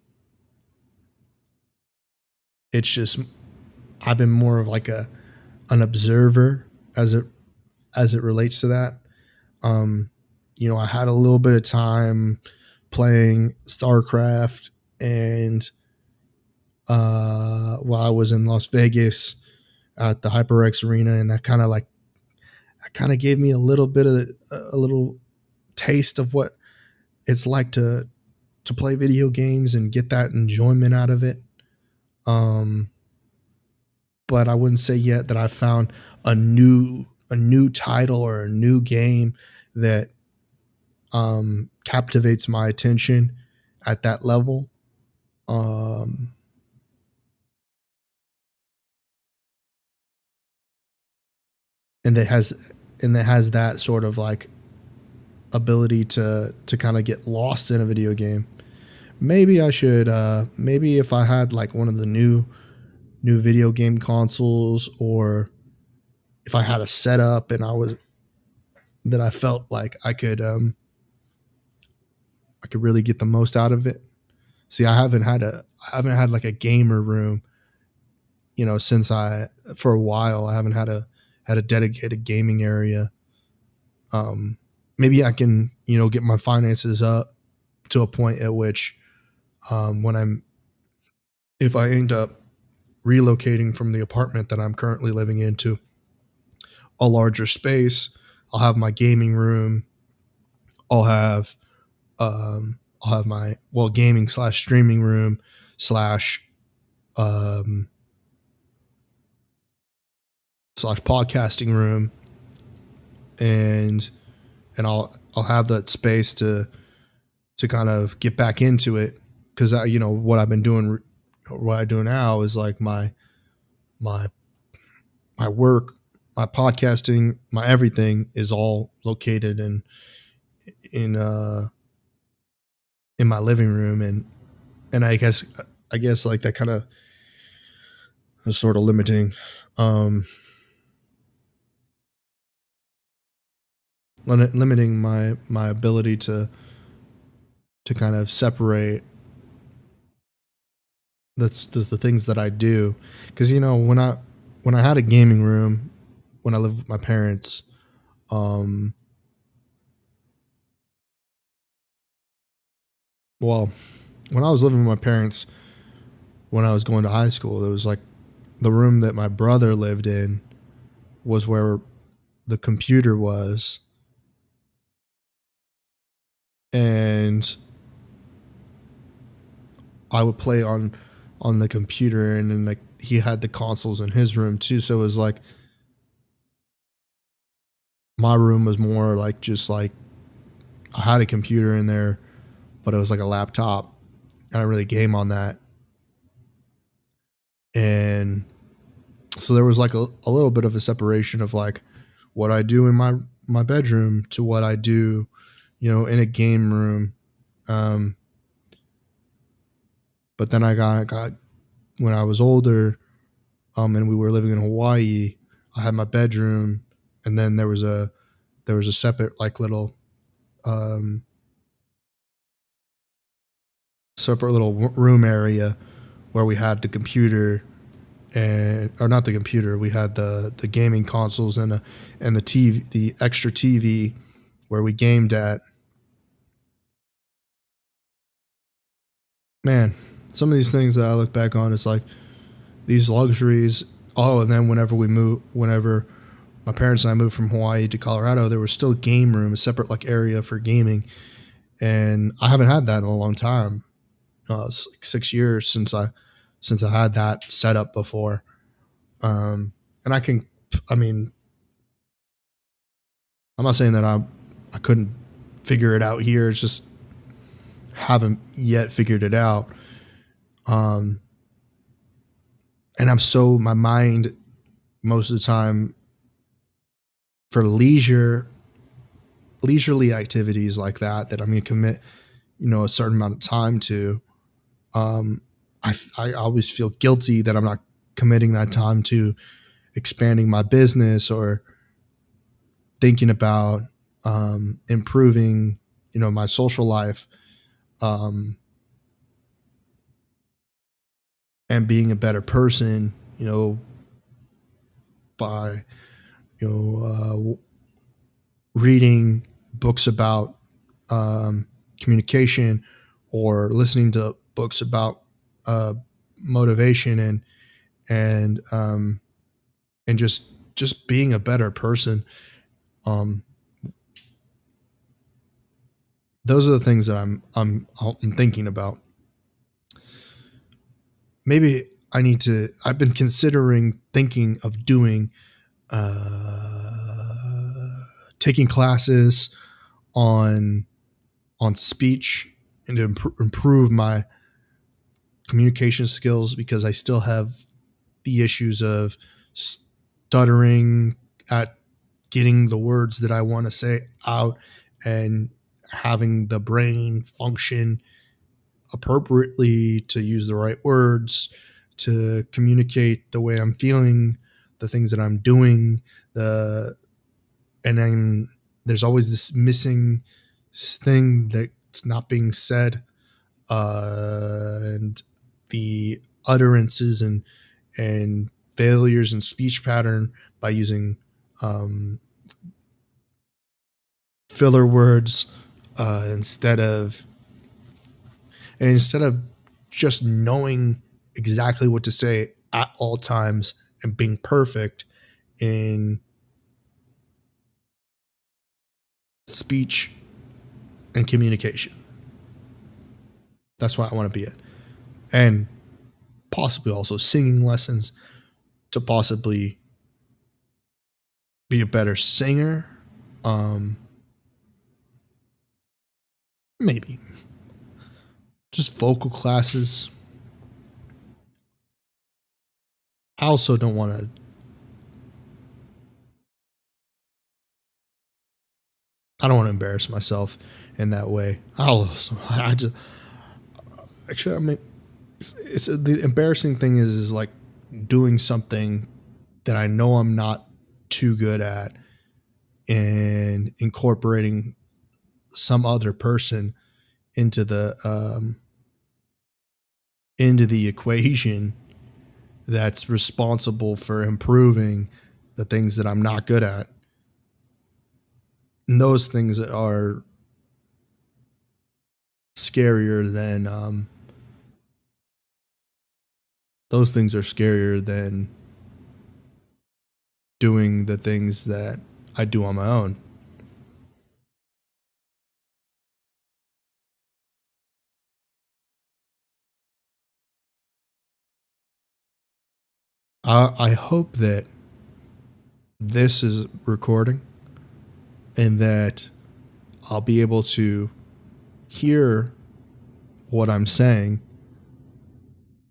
It's just I've been more of like a an observer as it relates to that. Um, I had a little bit of time playing StarCraft, and while I was in Las Vegas at the HyperX Arena, and that kind of gave me a little bit of a little taste of what it's like to play video games and get that enjoyment out of it. Um, but I wouldn't say yet that I found a new title or a new game that captivates my attention at that level. Um, and that has that sort of like ability to kind of get lost in a video game. Maybe I should maybe if I had like one of the new video game consoles, or if I had a setup and I felt like I could really get the most out of it. See, I haven't had like a gamer room, since I for a while. I haven't had a dedicated gaming area. Maybe I can, get my finances up to a point at which when I'm if I end up relocating from the apartment that I'm currently living into a larger space, I'll have my gaming room. I'll have I'll have my gaming slash streaming room slash um, slash podcasting room, and I'll have that space to kind of get back into it, because what I've been doing, what I do now is like my my work, my podcasting, my everything is all located in uh in my living room, and I guess like that kind of is sort of limiting, um limiting my ability to kind of separate the things that I do, because when I had a gaming room when I lived with my parents, um well, when I was living with my parents when I was going to high school, there was like the room that my brother lived in was where the computer was, and I would play on the computer, and then like he had the consoles in his room too. So it was like my room was more like just like I had a computer in there, but it was like a laptop. I don't really game on that, and so there was like a little bit of a separation of like what I do in my bedroom to what I do, in a game room. Um, but then got when I was older, and we were living in Hawaii, I had my bedroom, and then there was a separate like little um, room area where we had the computer, and or not the computer, we had the gaming consoles and the TV, the extra TV where we gamed at. Man, some of these things that I look back on, it's like these luxuries. Oh, and then whenever my parents and I moved from Hawaii to Colorado, there was still a game room, a separate like area for gaming, and I haven't had that in a long time. It's like 6 years since I had that set up before. And I mean, I'm not saying that I couldn't figure it out here. It's just haven't yet figured it out. Um, and my mind most of the time for leisurely activities like that I'm going to commit, a certain amount of time to. Um, I always feel guilty that I'm not committing that time to expanding my business, thinking about improving, my social life, um, and being a better person, by reading books about communication, or listening to books about uh, motivation, and just being a better person. Um, those are the things that I'm thinking about. Maybe I need to. I've been considering thinking of doing taking classes on speech, and to improve my communication skills, because I still have the issues of stuttering at getting the words that I want to say out, and having the brain function appropriately to use the right words to communicate the way I'm feeling, the things that I'm doing, the and then there's always this missing thing that's not being said, and the utterances and failures in speech pattern by using um, filler words, instead of just knowing exactly what to say at all times and being perfect in speech and communication. That's what I want to be at. And possibly also singing lessons to possibly be a better singer. Um, Maybe just vocal classes. I also don't want to. I don't want to embarrass myself in that way. I just actually. I mean, the embarrassing thing is like doing something that I know I'm not too good at, and incorporating some other person into the equation that's responsible for improving the things that I'm not good at. And those things are scarier than doing the things that I do on my own. I hope that this is recording, and that I'll be able to hear what I'm saying,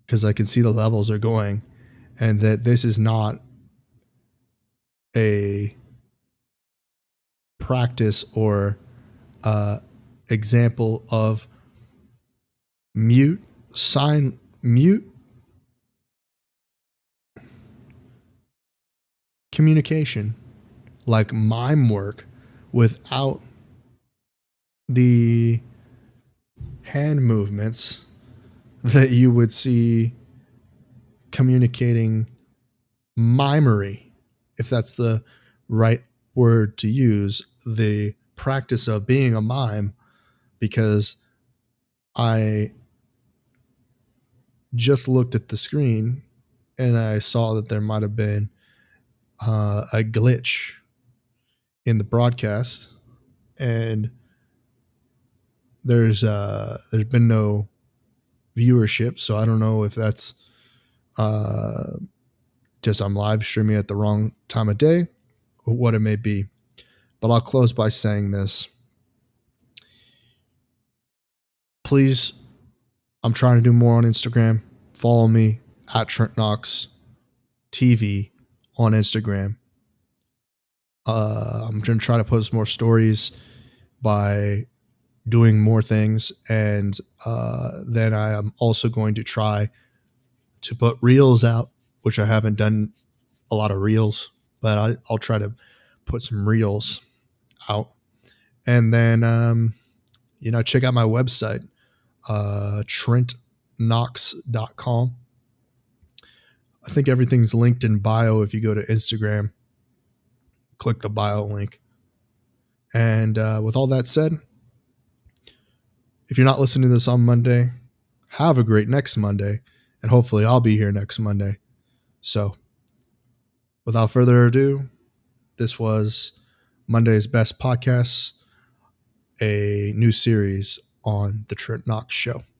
because I can see the levels are going, and that this is not a practice or uh, example of mute communication, like mime work, without the hand movements that you would see communicating mimery, if that's the right word to use, the practice of being a mime. Because I just looked at the screen and I saw that there might have been a glitch in the broadcast, and there's been no viewership, so I don't know if that's uh, just I'm live streaming at the wrong time of day or what it may be. But I'll close by saying this. Please, I'm trying to do more on Instagram. Follow me at Trent Knox TV on Instagram. I'm going to try to post more stories by doing more things, and then I am also going to try to put reels out, which I haven't done a lot of reels, but I'll try to put some reels out. And then, check out my website, TrentKnox.com. I think everything's linked in bio. If you go to Instagram, click the bio link. And with all that said, if you're not listening to this on Monday, have a great next Monday. And hopefully I'll be here next Monday. So without further ado, this was Monday's Best Podcasts, a new series on the Trent Knox Show.